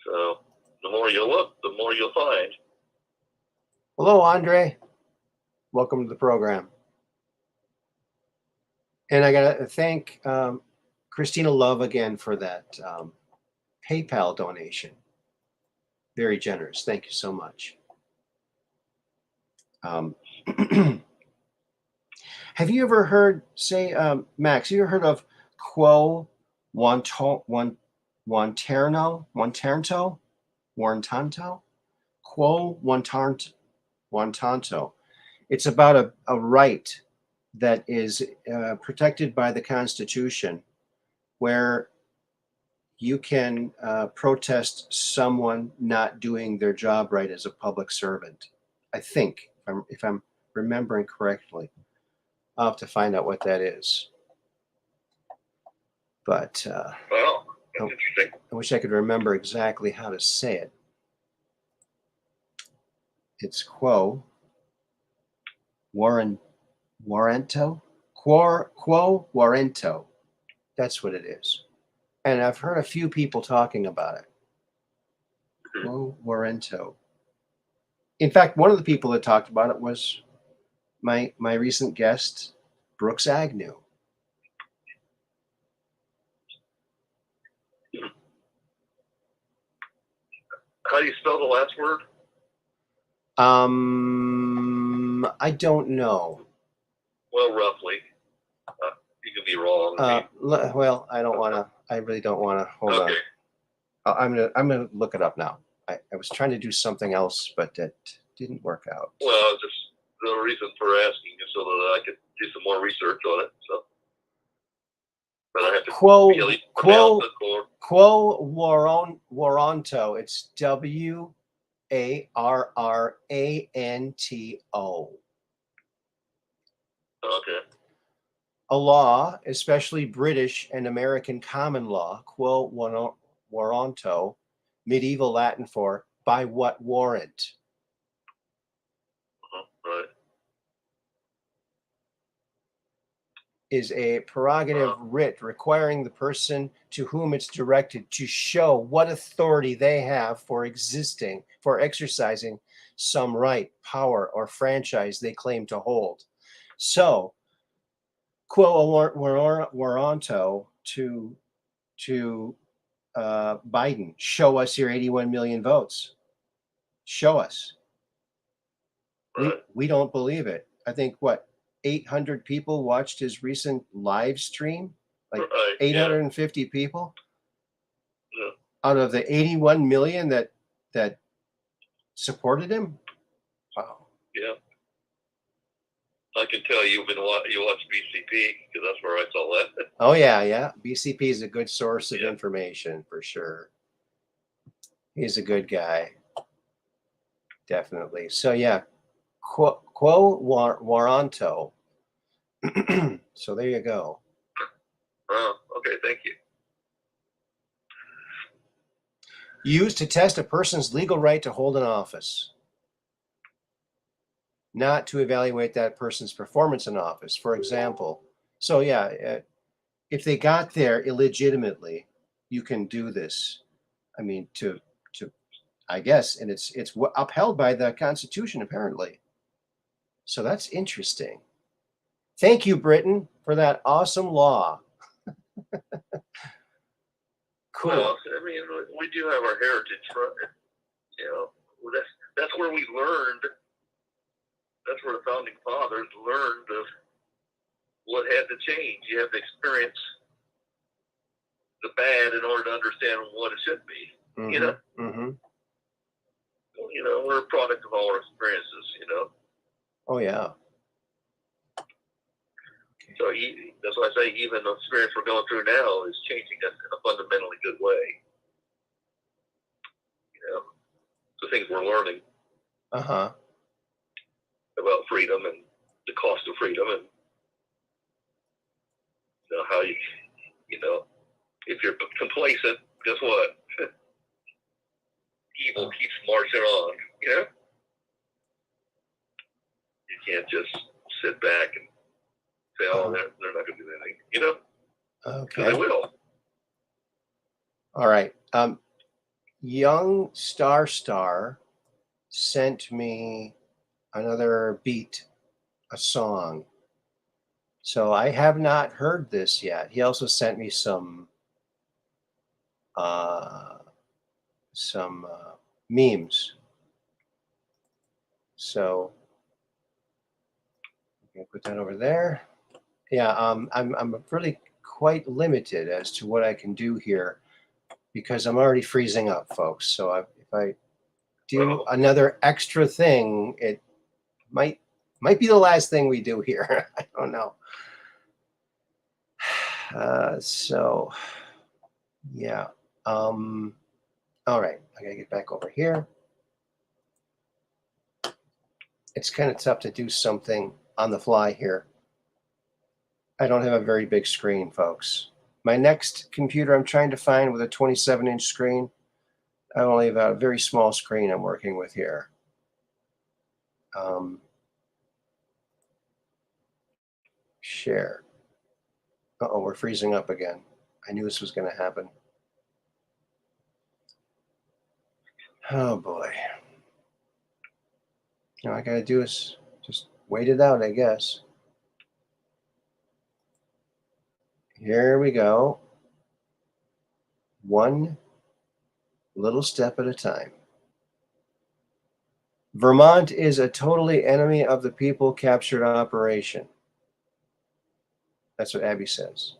So the more you look, the more you'll find. Hello, Andre. Welcome to the program. And I got to thank Christina Love again for that PayPal donation. Very generous. Thank you so much. Have you ever heard, say, Max, have you ever heard of Quo Wantanto? Quo Wantanto. It's about a right that is protected by the Constitution, where you can protest someone not doing their job right as a public servant. I think, if I'm remembering correctly. I'll have to find out what that is. But well, that's interesting. I wish I could remember exactly how to say it. It's Quo Warranto? Quo Warranto. That's what it is. And I've heard a few people talking about it. Quo Warranto. In fact, one of the people that talked about it was my recent guest, Brooks Agnew. How do you spell the last word? I don't know. Well, roughly. You could be wrong. Well, I don't want to. I really don't want to. Hold on. I'm gonna look it up now. I was trying to do something else, but it didn't work out. Well, just the reason for asking is so that I could do some more research on it. So, but I have to Quo Warranto. It's WARRANTO. Okay. A law, especially British and American common law, Quo Warranto, medieval Latin for by what warrant. Right. Is a prerogative writ requiring the person to whom it's directed to show what authority they have for exercising some right, power, or franchise they claim to hold. So, Quo Warranto to Biden, show us your 81 million votes. Show us. Right. We don't believe it. I think 800 people watched his recent live stream, like 850 people out of the 81 million that supported him. Wow. Yeah. I can tell you watch BCP because that's where I saw that. Oh yeah. BCP is a good source of information for sure. He's a good guy, definitely. So yeah, Quo Waranto. So there you go. Oh, okay, thank you. Used to test a person's legal right to hold an office, not to evaluate that person's performance in office. For example, so yeah, if they got there illegitimately, you can do this. I mean, to I guess, and it's upheld by the Constitution apparently. So that's interesting. Thank you, Britain, for that awesome law. Cool. Well, I mean, we do have our heritage from it. You know, that's where we learned. That's where the founding fathers learned of what had to change. You have to experience the bad in order to understand what it should be. Mm-hmm. You know. Mm-hmm. You know, we're a product of all our experiences. You know. Oh yeah. So that's why I say even the experience we're going through now is changing us in a fundamentally good way. You know, the things we're learning about freedom and the cost of freedom, and you know how you know, if you're complacent, guess what? Evil keeps marching on. You know, you can't just sit back and say, "Oh, they're not going to do anything," you know? Okay. They will. All right. Young Star sent me another beat, a song. So I have not heard this yet. He also sent me some memes. So I'm gonna put that over there. Yeah, I'm really quite limited as to what I can do here because I'm already freezing up, folks. So if I do another extra thing, it might be the last thing we do here. I don't know. So yeah. All right, I gotta get back over here. It's kind of tough to do something on the fly here. I don't have a very big screen, folks. My next computer I'm trying to find with a 27-inch screen, I only have a very small screen I'm working with here. Share. Uh-oh, we're freezing up again. I knew this was going to happen. Oh, boy. All I got to do is just wait it out, I guess. Here we go. One little step at a time. Vermont is a totally enemy of the people captured operation. That's what Abby says.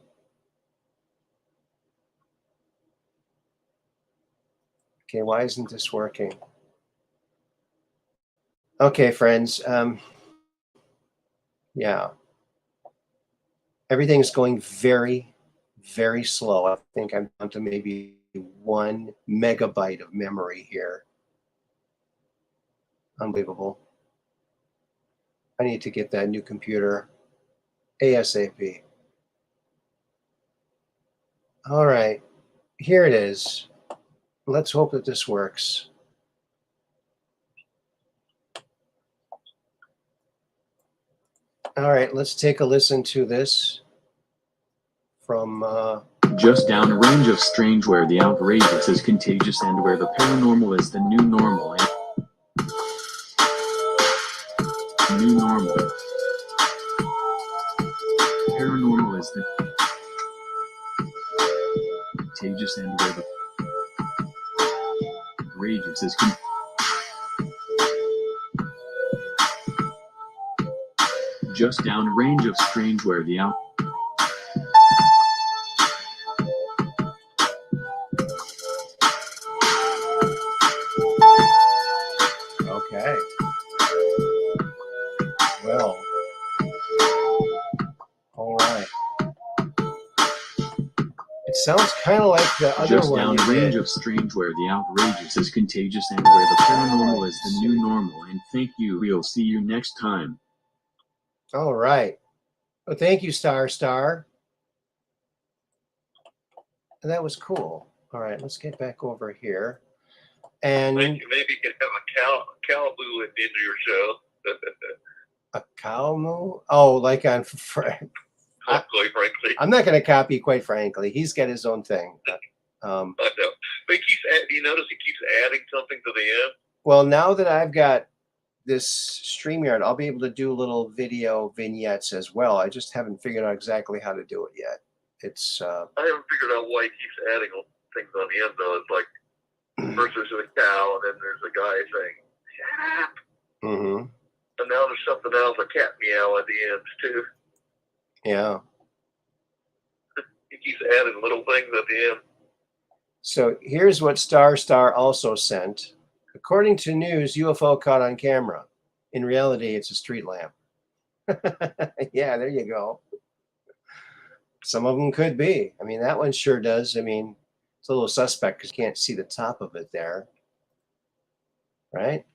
Okay, why isn't this working? Okay, friends. Yeah. Everything's going very, very slow. I think I'm down to maybe 1 megabyte of memory here. Unbelievable. I need to get that new computer ASAP. All right, here it is. Let's hope that this works. All right, let's take a listen to this from... Just down a range of strange where the outrageous is contagious and where the paranormal is the new normal. New normal. Paranormal is the contagious and where the outrageous is just down a range of strange where the out. Okay. Well, Sounds kind of like the other Just one you downrange did. of strange where the outrageous is contagious and where the paranormal is the new normal. And thank you. We'll see you next time. All right. Well, thank you, Star. That was cool. All right, let's get back over here. And maybe you can have a cow moo into your show. a cow moo? Oh, like on Quite frankly, I'm not going to copy, quite frankly. He's got his own thing. I know. But do you notice he keeps adding something to the end? Well, now that I've got this StreamYard, I'll be able to do little video vignettes as well. I just haven't figured out exactly how to do it yet. It's I haven't figured out why he keeps adding things on the end, though. It's like first there's a cow, and then there's a guy saying, "Shut up." Mm-hmm. And now there's something else, a cat meow at the end, too. Yeah. He keeps adding little things at the end. So here's what Star also sent. According to news, UFO caught on camera. In reality, it's a street lamp. Yeah, there you go. Some of them could be. I mean, that one sure does. I mean, it's a little suspect because you can't see the top of it there. Right?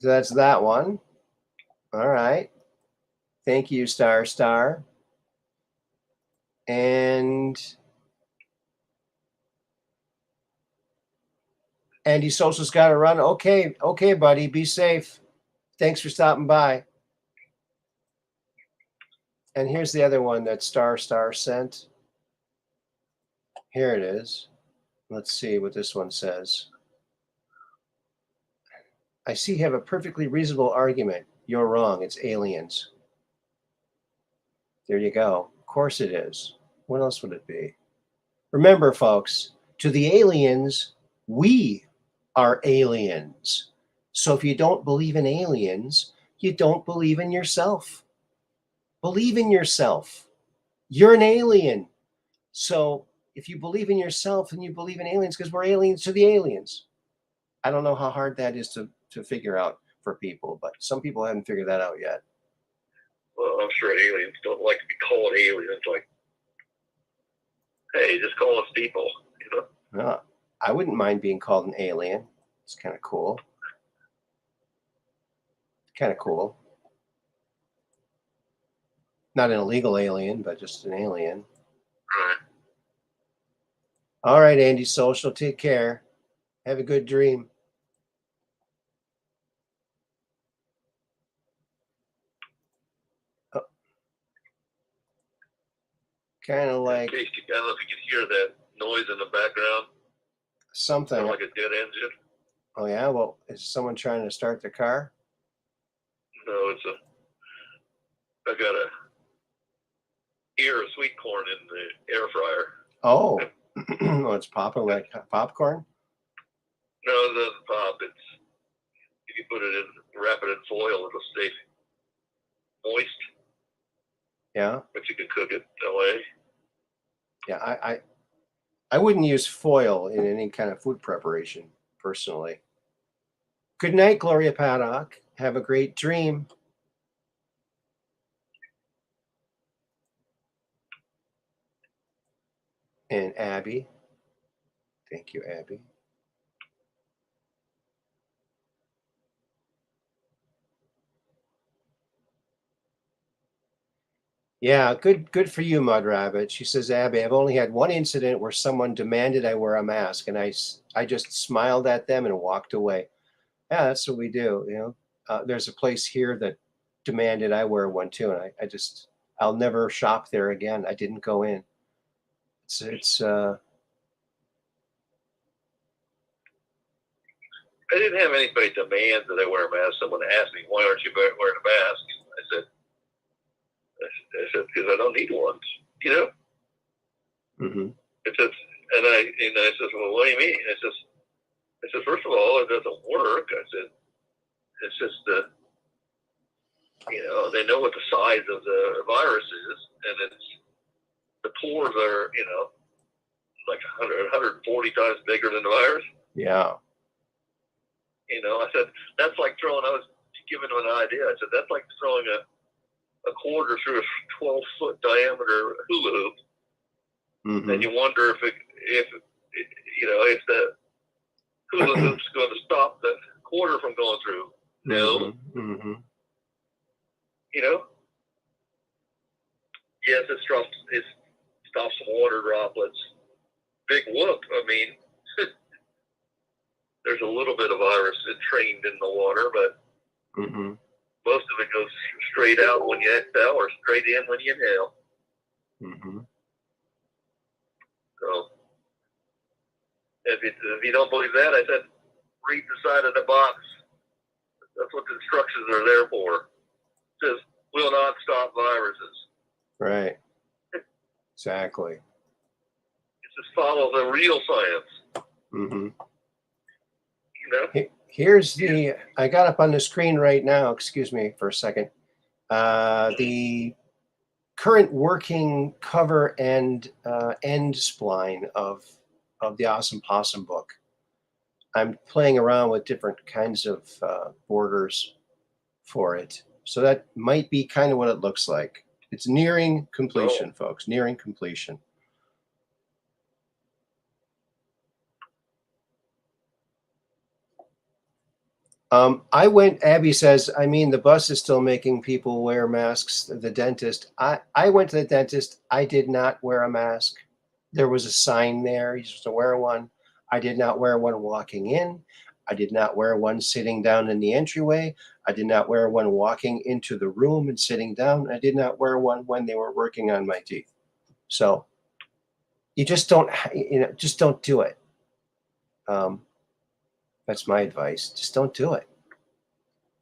So that's that one. All right. Thank you, Star. And Andy Sosa's got to run. Okay, buddy. Be safe. Thanks for stopping by. And here's the other one that Star sent. Here it is. Let's see what this one says. I see you have a perfectly reasonable argument. You're wrong. It's aliens. There you go. Of course it is. What else would it be? Remember, folks, to the aliens, we are aliens. So if you don't believe in aliens, you don't believe in yourself. Believe in yourself. You're an alien. So if you believe in yourself and you believe in aliens, because we're aliens to the aliens. I don't know how hard that is to figure out for people, but some people haven't figured that out yet. Well, I'm sure aliens don't like to be called aliens. Like, hey, just call us people, you know? No, I wouldn't mind being called an alien. It's kind of cool. Not an illegal alien, but just an alien. Right. All right, Andy Social, take care. Have a good dream. Oh. Kind of like... In case I don't know if you can hear that noise in the background. Something. Sounds like a dead engine. Oh, yeah? Well, is someone trying to start the car? No, I got a ear of sweet corn in the air fryer. Oh. Oh, it's popping like popcorn? No, it doesn't pop. If you put it in, wrap it in foil, it'll stay moist. Yeah. But you can cook it that way. Yeah, I wouldn't use foil in any kind of food preparation, personally. Good night, Gloria Paddock. Have a great dream. And Abby. Thank you, Abby. Yeah, good for you, Mud Rabbit. She says, Abby, I've only had one incident where someone demanded I wear a mask, and I just smiled at them and walked away. Yeah, that's what we do, you know. There's a place here that demanded I wear one too, and I'll never shop there again. I didn't go in. I didn't have anybody demand that I wear a mask. Someone asked me, why aren't you wearing a mask? I said, because I don't need one, you know? Mm-hmm. It says, and I said, well, what do you mean? I said, first of all, it doesn't work. I said, it's just you know, they know what the size of the virus is, and the pores are, you know, like 140 times bigger than the virus. Yeah. You know, I said, that's like I was giving them an idea. I said, that's like throwing a quarter through a 12-foot diameter hula hoop. And you wonder if the hula hoop's going to stop the quarter from going through. No. Yes, it stops some water droplets. Big whoop. I mean, there's a little bit of virus entrained in the water, but most of it goes straight out when you exhale or straight in when you inhale. So, if you don't believe that, I said, read the side of the box. That's what the instructions are there for. It says, will not stop viruses. Right. Exactly. It says, follow the real science. Here's I got up on the screen right now, excuse me for a second, the current working cover and end spline of the Awesome Possum book. I'm playing around with different kinds of borders for it. So that might be kind of what it looks like. It's nearing completion, folks, nearing completion. Abby says, I mean, the bus is still making people wear masks. The dentist, I went to the dentist. I did not wear a mask. There was a sign there. You're supposed to wear one. I did not wear one walking in. I did not wear one sitting down in the entryway. I did not wear one walking into the room and sitting down. I did not wear one when they were working on my teeth. So you just don't do it. That's my advice. Just don't do it.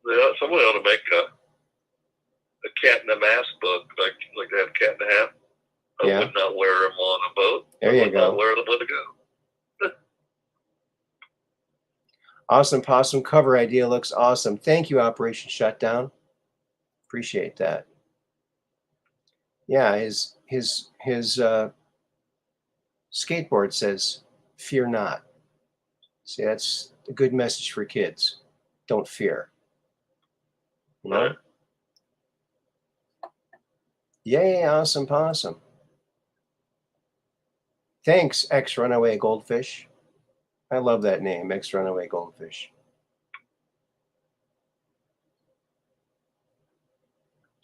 Yeah, somebody ought to make a cat in a mask book, like they have Cat in a Hat. I would not wear them on a boat. There you go. Not wear them with a go. Awesome Possum cover idea looks awesome. Thank you, Operation Shutdown. Appreciate that. Yeah, his skateboard says, "Fear not." See, that's a good message for kids. Don't fear. You know? Right. Yay, Awesome Possum. Thanks, Ex-Runaway Goldfish. I love that name, Ex-Runaway Goldfish.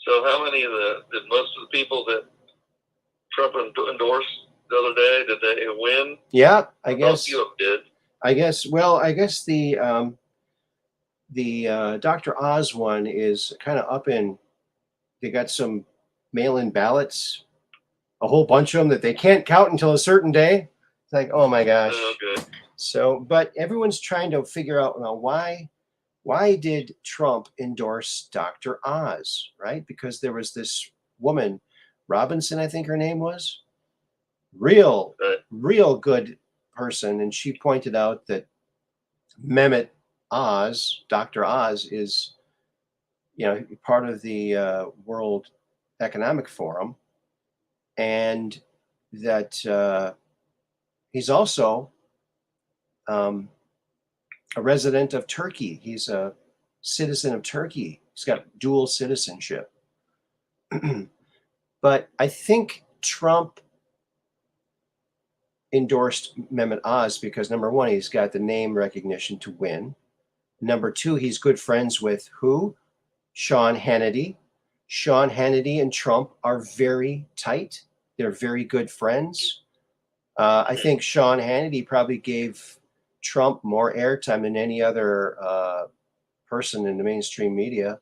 So how many did most of the people that Trump endorsed the other day, did they win? Yeah, I guess. A few of them did. I guess the Dr. Oz one is kind of up in, they got some mail-in ballots, a whole bunch of them that they can't count until a certain day. It's like, oh my gosh. Oh, good. So, but everyone's trying to figure out now why did Trump endorse Dr. Oz, right? Because there was this woman, Robinson, I think her name was, real good person, and she pointed out that Mehmet Oz, Dr. Oz, is part of the World Economic Forum, and that he's also a resident of Turkey. He's a citizen of Turkey. He's got dual citizenship. But I think Trump endorsed Mehmet Oz because, number one, he's got the name recognition to win. Number two, he's good friends with who? Sean Hannity. Sean Hannity and Trump are very tight. They're very good friends. I think Sean Hannity probably gave Trump more airtime than any other person in the mainstream media.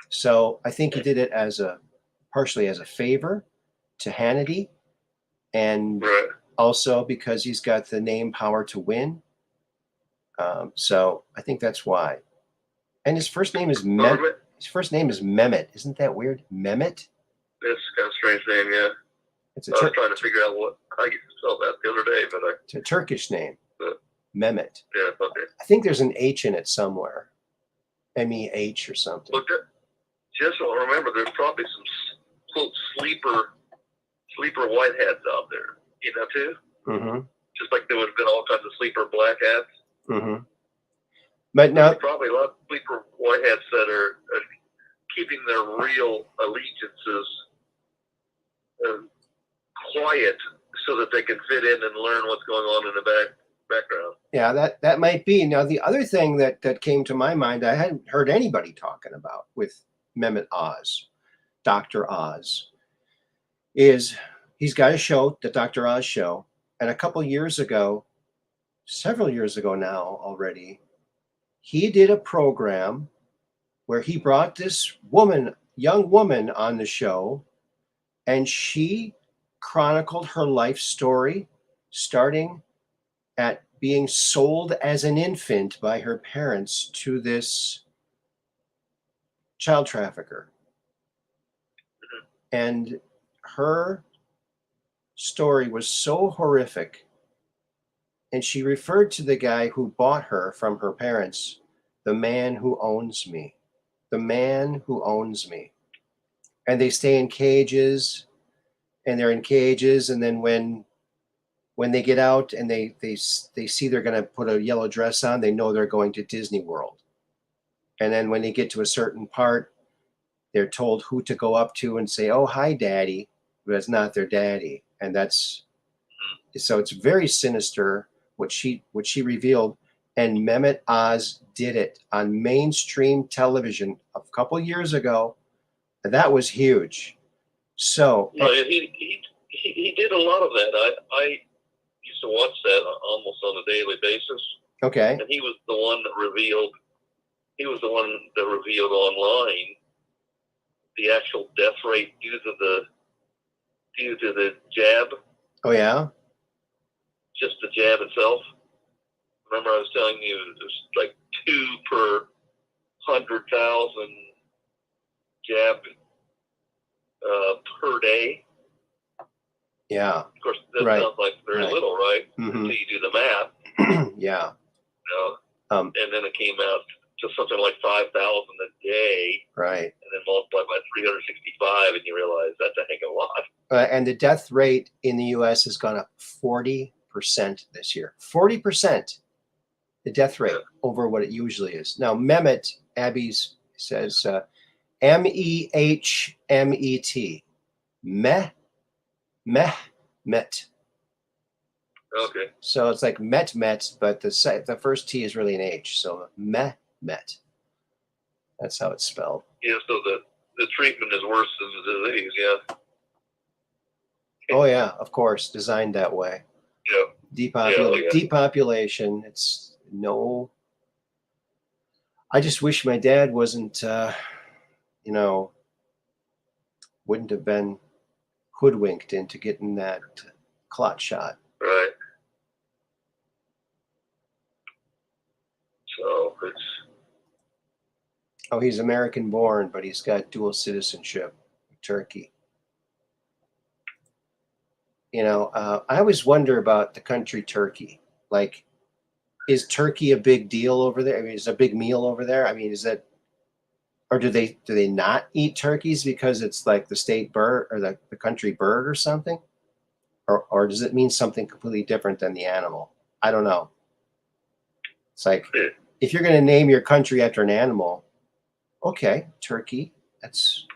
So I think he did it partially as a favor to Hannity, and also because he's got the name power to win. So I think that's why. And his first name is Mehmet. His first name is Mehmet. Isn't that weird? Mehmet? It's kind of a strange name, yeah. I was trying to figure out how you spell that the other day, but it's a Turkish name. Mehmet. Yeah, okay. I think there's an H in it somewhere. MEH or something. But just remember, there's probably some quote sleeper whiteheads out there, too. Mm-hmm. Just like there would have been all kinds of sleeper black hats. Mm-hmm. But now there's probably a lot of sleeper whiteheads that are keeping their real allegiances quiet so that they can fit in and learn what's going on in the background. Yeah, that might be. Now, the other thing that came to my mind, I hadn't heard anybody talking about with Mehmet Oz, Dr. Oz, is he's got a show, the Dr. Oz show, and a couple years ago, several years ago now already, he did a program where he brought this young woman on the show, and she chronicled her life story, starting at being sold as an infant by her parents to this child trafficker. And her story was so horrific. And she referred to the guy who bought her from her parents, the man who owns me, the man who owns me. And they stay in cages, and they're in cages. And then when they get out and they see they're going to put a yellow dress on, they know they're going to Disney World. And then when they get to a certain part, they're told who to go up to and say, "Oh, hi, Daddy," but it's not their daddy. And so it's very sinister what she revealed. And Mehmet Oz did it on mainstream television a couple years ago. That was huge. So he did a lot of that. I used to watch that almost on a daily basis. Okay. And he was the one that revealed online the actual death rate due to the jab. Oh yeah. Just the jab itself. Remember, I was telling you it was like 2 per 100,000 jab per day. Yeah. Of course, that sounds like very little, right? Mm-hmm. Until you do the math. Yeah. And then it came out to something like 5,000 a day. Right. And then multiplied by 365, and you realize that's a heck of a lot. And the death rate in the U.S. has gone up 40% this year. 40%, the death rate over what it usually is. Now, Mehmet, Abby's says Mehmet. Met. Okay. So it's like met, but the first T is really an H. So met. That's how it's spelled. Yeah, so the treatment is worse than the disease, yeah. Oh, yeah, of course. Designed that way. Yeah. Depopulation. It's no. I just wish my dad wasn't, wouldn't have been hoodwinked into getting that clot shot. Right. So it's. Oh, he's American born, but he's got dual citizenship, Turkey. I always wonder about the country Turkey. Like, is Turkey a big deal over there? I mean, is it a big meal over there? I mean, is that, or do they not eat turkeys because it's like the state bird or the country bird or something? Or does it mean something completely different than the animal? I don't know. It's like, if you're going to name your country after an animal, okay, turkey, that's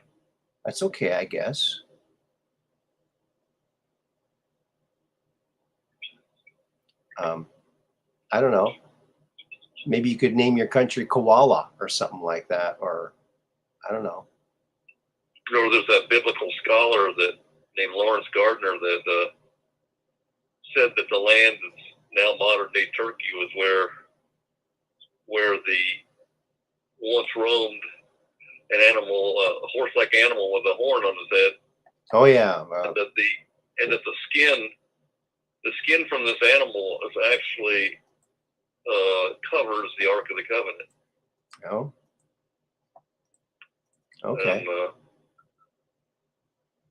okay, I guess. I don't know. Maybe you could name your country Koala or something like that, or I don't know. There's that biblical scholar named Lawrence Gardner that said that the land that's now modern day Turkey was where the once roamed an animal, a horse-like animal with a horn on his head. Oh yeah. And that the skin from this animal is actually covers the Ark of the Covenant. Oh. Okay.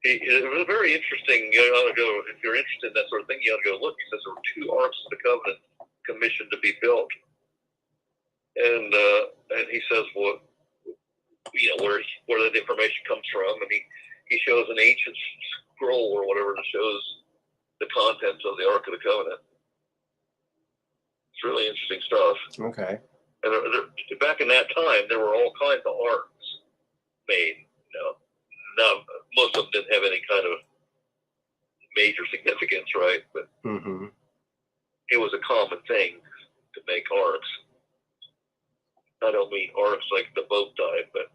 It was very interesting. You ought to go, if you're interested in that sort of thing, you ought to go look. He says there were 2 Arks of the Covenant commissioned to be built, and he says where that information comes from, and he shows an ancient scroll or whatever that shows the contents of the Ark of the Covenant. It's really interesting stuff. Okay. And back in that time, there were all kinds of arks made. Now, most of them didn't have any kind of major significance, right? But it was a common thing to make arcs. I don't mean arcs like the boat type, but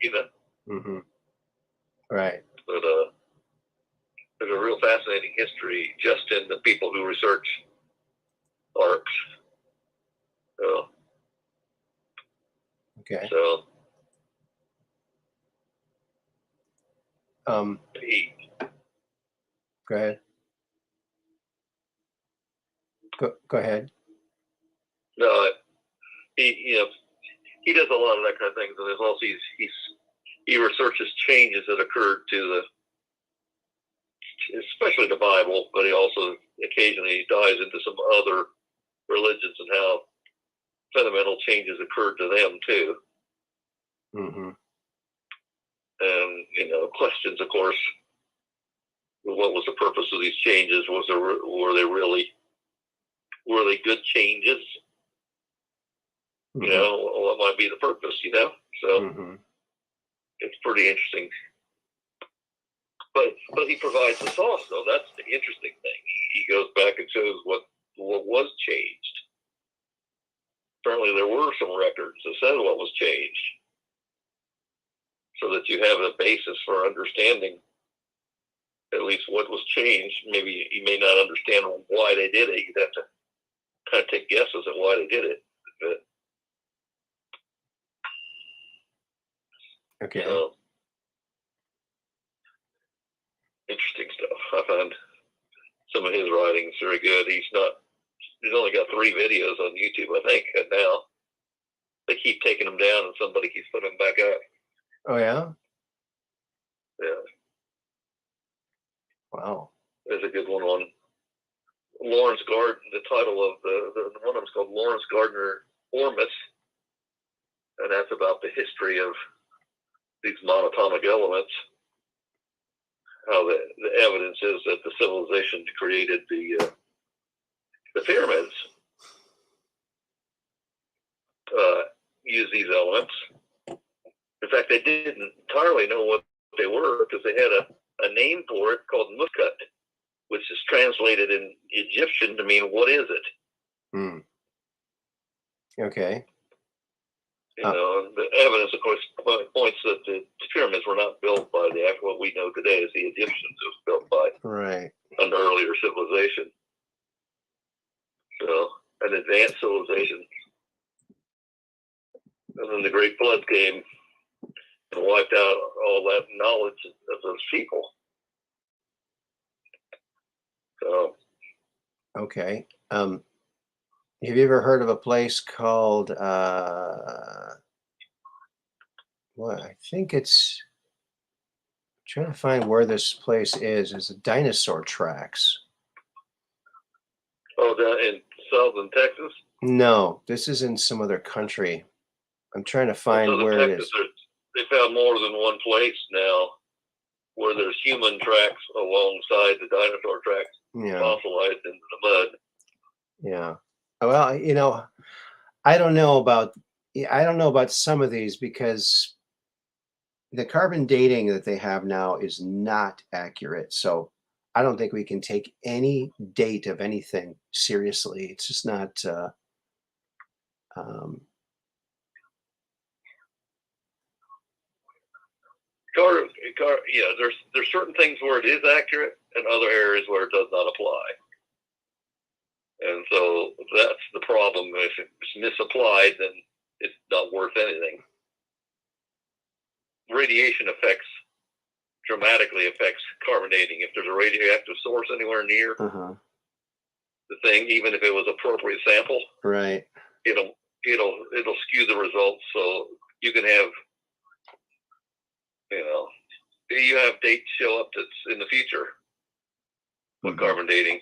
Right. But there's a real fascinating history just in the people who research arcs. So, Okay. So, go ahead. Go ahead. No, he does a lot of that kind of things, and there's also he researches changes that occurred to especially the Bible, but he also occasionally dives into some other religions and how fundamental changes occurred to them too. And questions, of course, what was the purpose of these changes? Were they really good changes? What might be the purpose? So it's pretty interesting. But he provides the sauce, though. That's the interesting thing. He goes back and shows what was changed. Apparently, there were some records that said what was changed, so that you have a basis for understanding at least what was changed. Maybe you may not understand why they did it. You'd have to kind of take guesses at why they did it. Okay. So, interesting stuff. I find some of his writings very good. He's only got 3 videos on YouTube, I think, and now they keep taking them down and somebody keeps putting them back up. Oh, yeah? Yeah. Wow. There's a good one on Lawrence Gardner. The title of the one of them is called Lawrence Gardner Ormus, and that's about the history of these monatomic elements. How the evidence is that the civilization created the pyramids used these elements. In fact, they didn't entirely know what they were because they had a name for it called muskat, which is translated in Egyptian to mean "what is it?" Okay. The evidence, of course, points that the pyramids were not built by what we know today as the Egyptians. It was built by an earlier civilization. So, an advanced civilization. And then the Great Flood came and wiped out all that knowledge of those people. So. Okay. Have you ever heard of a place called, I think it's, I'm trying to find where this place is. It's a Dinosaur Tracks. Oh, down in southern Texas? No, this is in some other country. I'm trying to find where Texas, it is. They found more than one place now where there's human tracks alongside the dinosaur tracks, fossilized into the mud. Yeah. Well, I don't know about some of these because the carbon dating that they have now is not accurate. So I don't think we can take any date of anything seriously. It's just not. There's certain things where it is accurate and other areas where it does not apply. And so that's the problem. If it's misapplied, then it's not worth anything. Radiation dramatically affects carbon dating. If there's a radioactive source anywhere near the thing, even if it was appropriate sample, right, it'll skew the results. So you can have, you have dates show up that's in the future with carbon dating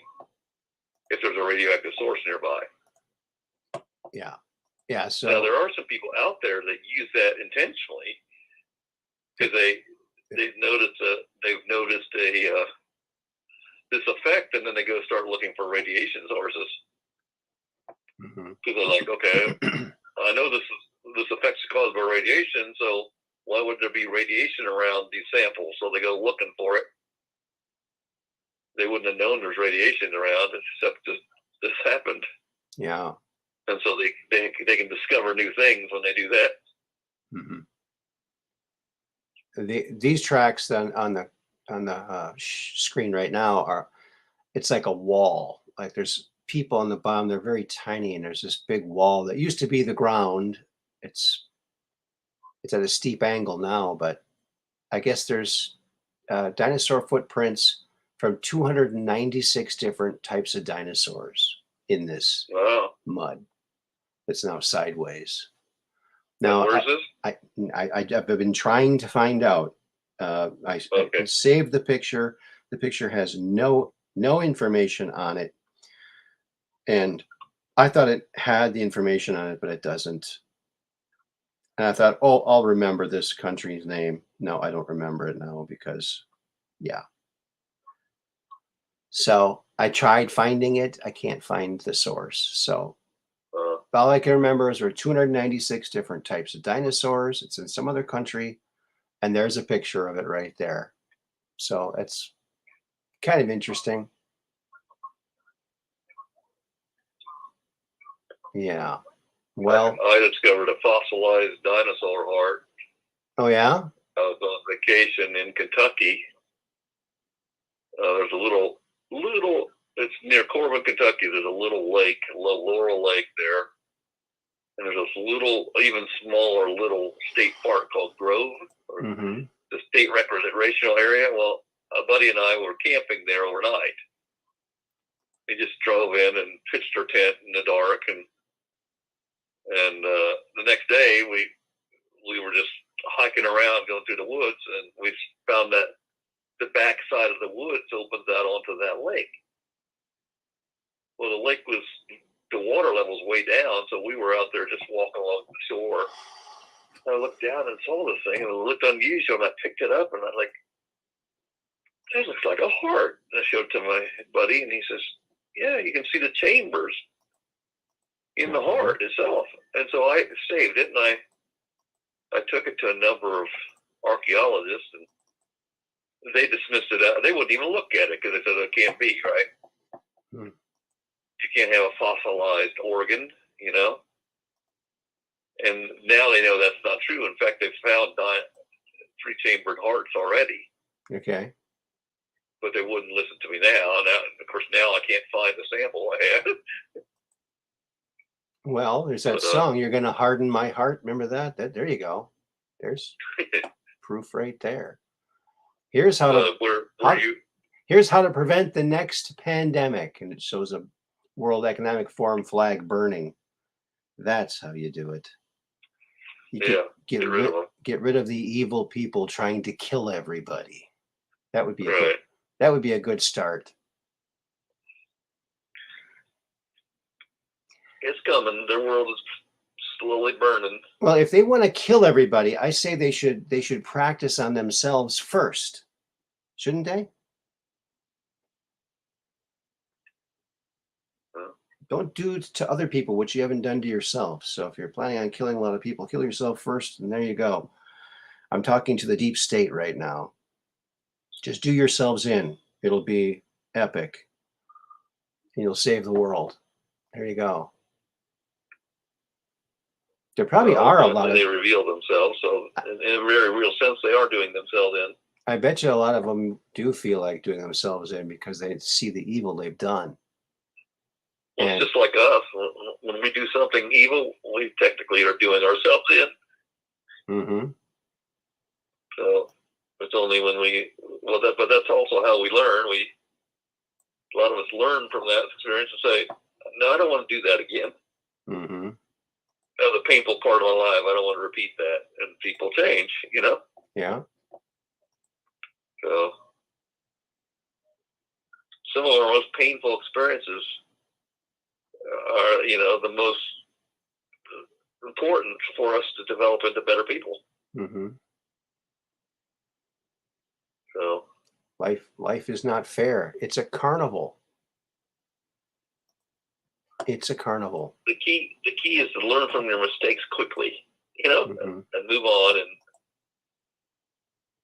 if there's a radioactive source nearby. Yeah. So now there are some people out there that use that intentionally because they've noticed this effect, and then they go start looking for radiation sources. Because they're like, okay, I know this effect's caused by radiation, so why would there be radiation around these samples? So they go looking for it. they wouldn't have known there's radiation around except this happened. Yeah. And so they can discover new things when they do that. Mm-hmm. These tracks then on the screen right now it's like a wall. Like there's people on the bottom. They're very tiny, and there's this big wall that used to be the ground. It's at a steep angle now, but I guess there's dinosaur footprints from 296 different types of dinosaurs in this mud. It's now sideways. Now, where is this? I've been trying to find out. I saved the picture. The picture has no information on it, and I thought it had the information on it, but it doesn't. And I thought, oh, I'll remember this country's name. No, I don't remember it now because, yeah. So I tried finding it. I can't find the source. So all I can remember is there are 296 different types of dinosaurs. It's in some other country, and there's a picture of it right there. So it's kind of interesting. Yeah. Well, I discovered a fossilized dinosaur heart. Oh yeah? I was on vacation in Kentucky. There's a little, it's near Corbin, Kentucky. There's a little lake, Laurel Lake there. And there's this little, even smaller little state park called Grove, or the state recreational area. Well, a buddy and I were camping there overnight. We just drove in and pitched our tent in the dark, and the next day we were just hiking around, going through the woods, and we found that the back side of the woods opens out onto that lake. Well, the lake was, the water level was way down, so we were out there just walking along the shore. I looked down and saw this thing, and it looked unusual, and I picked it up, and I was like, that looks like a heart. And I showed it to my buddy, and he says, yeah, you can see the chambers in the heart itself. And so I saved it, and I took it to a number of archaeologists, and they dismissed it out. They wouldn't even look at it because they said it can't be, right? You can't have a fossilized organ, you know? And now they know that's not true. In fact, they've found three-chambered hearts already. Okay. But they wouldn't listen to me now. Of course, now I can't find the sample I had. Well, there's that song, "You're Gonna Harden My Heart." Remember that? There you go. There's proof right there. Here's how to here's how to prevent the next pandemic, and it shows a World Economic Forum flag burning. That's how you do it. You get rid of the evil people trying to kill everybody. That would be a good start. It's coming. Their world is slowly burning. Well, if they want to kill everybody, I say they should practice on themselves first, shouldn't they? Don't do to other people what you haven't done to yourself. So if you're planning on killing a lot of people, kill yourself first, and there you go. I'm talking to the deep state right now. Just do yourselves in. It'll be epic. And you'll save the world. There you go. There probably are a lot of... They reveal themselves, so in a very real sense, they are doing themselves in. I bet you a lot of them do feel like doing themselves in because they see the evil they've done. Well, it's just like us. When we do something evil, we technically are doing ourselves in. So it's only when but that's also how we learn. A lot of us learn from that experience and say, no, I don't want to do that again. That was a painful part of my life. I don't want to repeat that. And people change, you know? Yeah. So some of our most painful experiences are, you know, the most important for us to develop into better people. So life is not fair. It's a carnival. It's a carnival. The key is to learn from your mistakes quickly, you know, and move on, and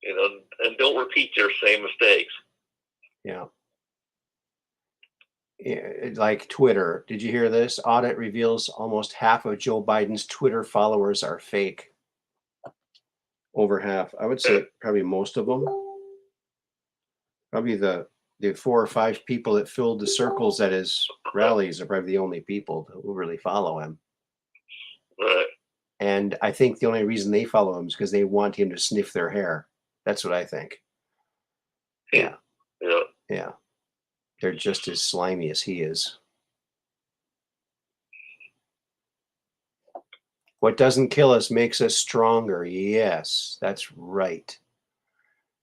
you know, and don't repeat your same mistakes. Yeah. like Twitter. Did you hear this? Audit reveals almost half of Joe Biden's Twitter followers are fake. Over half. I would say probably most of them. Probably the 4 or 5 people that filled the circles at his rallies are probably the only people who really follow him. Right. And I think the only reason they follow him is because they want him to sniff their hair. That's what I think. Yeah. Yeah. Yeah. They're just as slimy as he is. What doesn't kill us makes us stronger. Yes, that's right.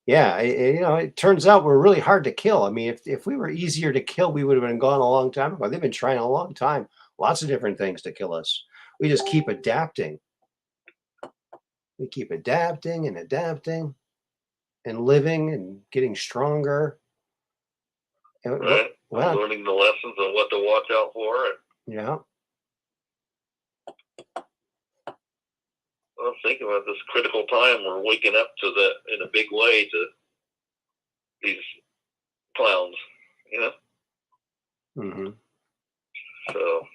Yeah, it turns out we're really hard to kill. I mean, if we were easier to kill, we would have been gone a long time ago. They've been trying a long time. Lots of different things to kill us. We just keep adapting. We keep adapting and adapting and living and getting stronger. Right. Well, learning the lessons and what to watch out for. And yeah. I'm thinking about this critical time we're waking up to in a big way to these clowns, you know? Mm-hmm. So.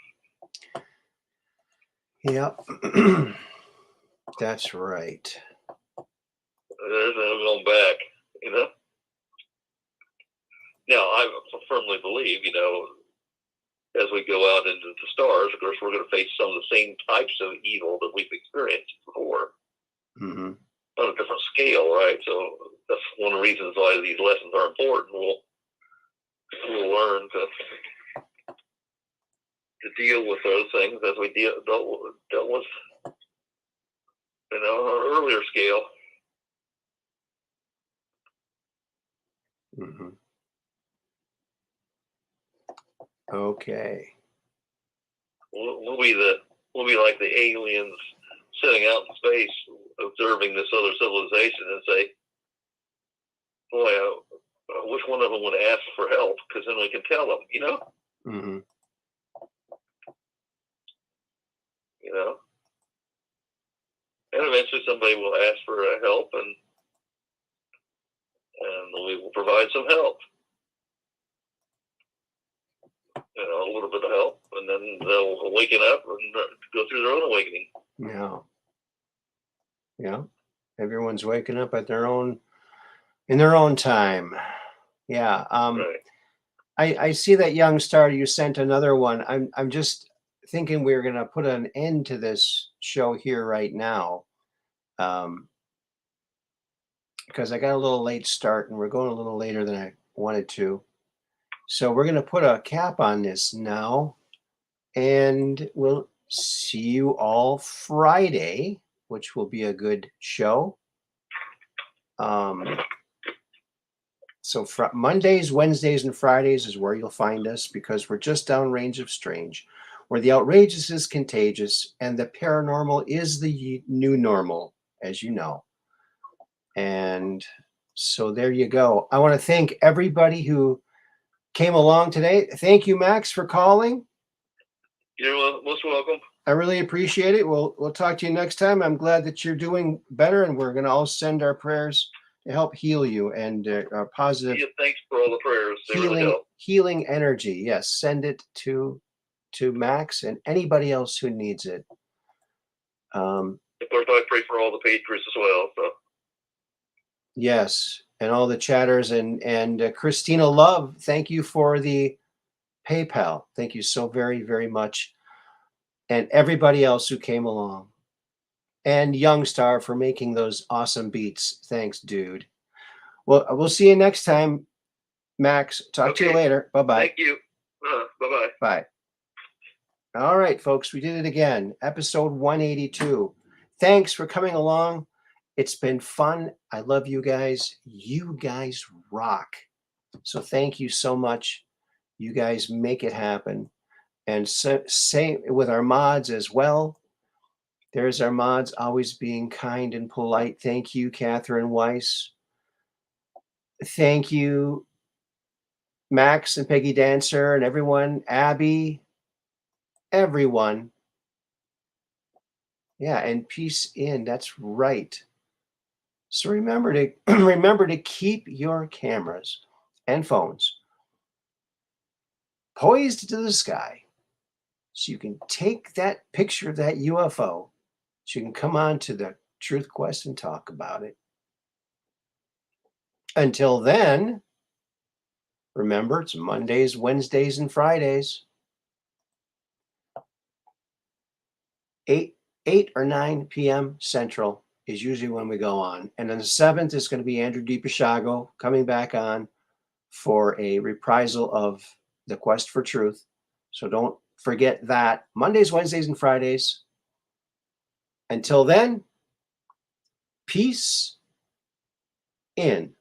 Yep. That's right. There's no going back, you know? Now, I firmly believe, as we go out into the stars, of course, we're going to face some of the same types of evil that we've experienced before. Mm-hmm. On a different scale, right? So that's one of the reasons why these lessons are important. We'll learn to deal with those things as we dealt with, on an earlier scale. Mm-hmm. Okay. We'll be like the aliens sitting out in space, observing this other civilization, and say, "Boy, I wish one of them would ask for help, because then we can tell them." Mm-hmm. And eventually somebody will ask for help, and we will provide some help. A little bit of help, and then they'll awaken up and go through their own awakening. Yeah. Yeah. Everyone's waking up in their own time. Yeah. Right. I see that young star you sent another one. I'm just thinking we're gonna put an end to this show here right now. Because I got a little late start and we're going a little later than I wanted to. So we're gonna put a cap on this now. And we'll see you all Friday, which will be a good show. So Mondays, Wednesdays, and Fridays is where you'll find us, because we're just downrange of strange, where the outrageous is contagious and the paranormal is the new normal, as you know. And so there you go. I want to thank everybody who came along today. Thank you, Max, for calling. You're most welcome. I really appreciate it. We'll talk to you next time. I'm glad that you're doing better, and we're going to all send our prayers to help heal you, and positive. Yeah, thanks for all the prayers. They really help. Healing energy. Yes, send it to Max and anybody else who needs it. Of course, I pray for all the patrons as well. So. Yes, and all the chatters, and Christina Love. Thank you for the PayPal. Thank you so very, very much. And everybody else who came along. And Youngstar for making those awesome beats. Thanks, dude. Well, we'll see you next time, Max. Talk to you later. Bye-bye. Thank you. Bye-bye. Bye. All right, folks, we did it again. Episode 182. Thanks for coming along. It's been fun. I love you guys. You guys rock. So thank you so much. You guys make it happen. And same with our mods as well. There's our mods always being kind and polite. Thank you, Catherine Weiss. Thank you, Max and Peggy Dancer and everyone, Abby, everyone. Yeah, and peace in. That's right. So remember to keep your cameras and phones poised to the sky. So you can take that picture of that UFO. So you can come on to the Truth Quest and talk about it. Until then, remember, it's Mondays, Wednesdays, and Fridays. 8 or 9 p.m. Central is usually when we go on. And on the 7th is going to be Andrew DiPasciago coming back on for a reprisal of The Quest for Truth. So don't forget that. Mondays, Wednesdays, and Fridays. Until then, peace in.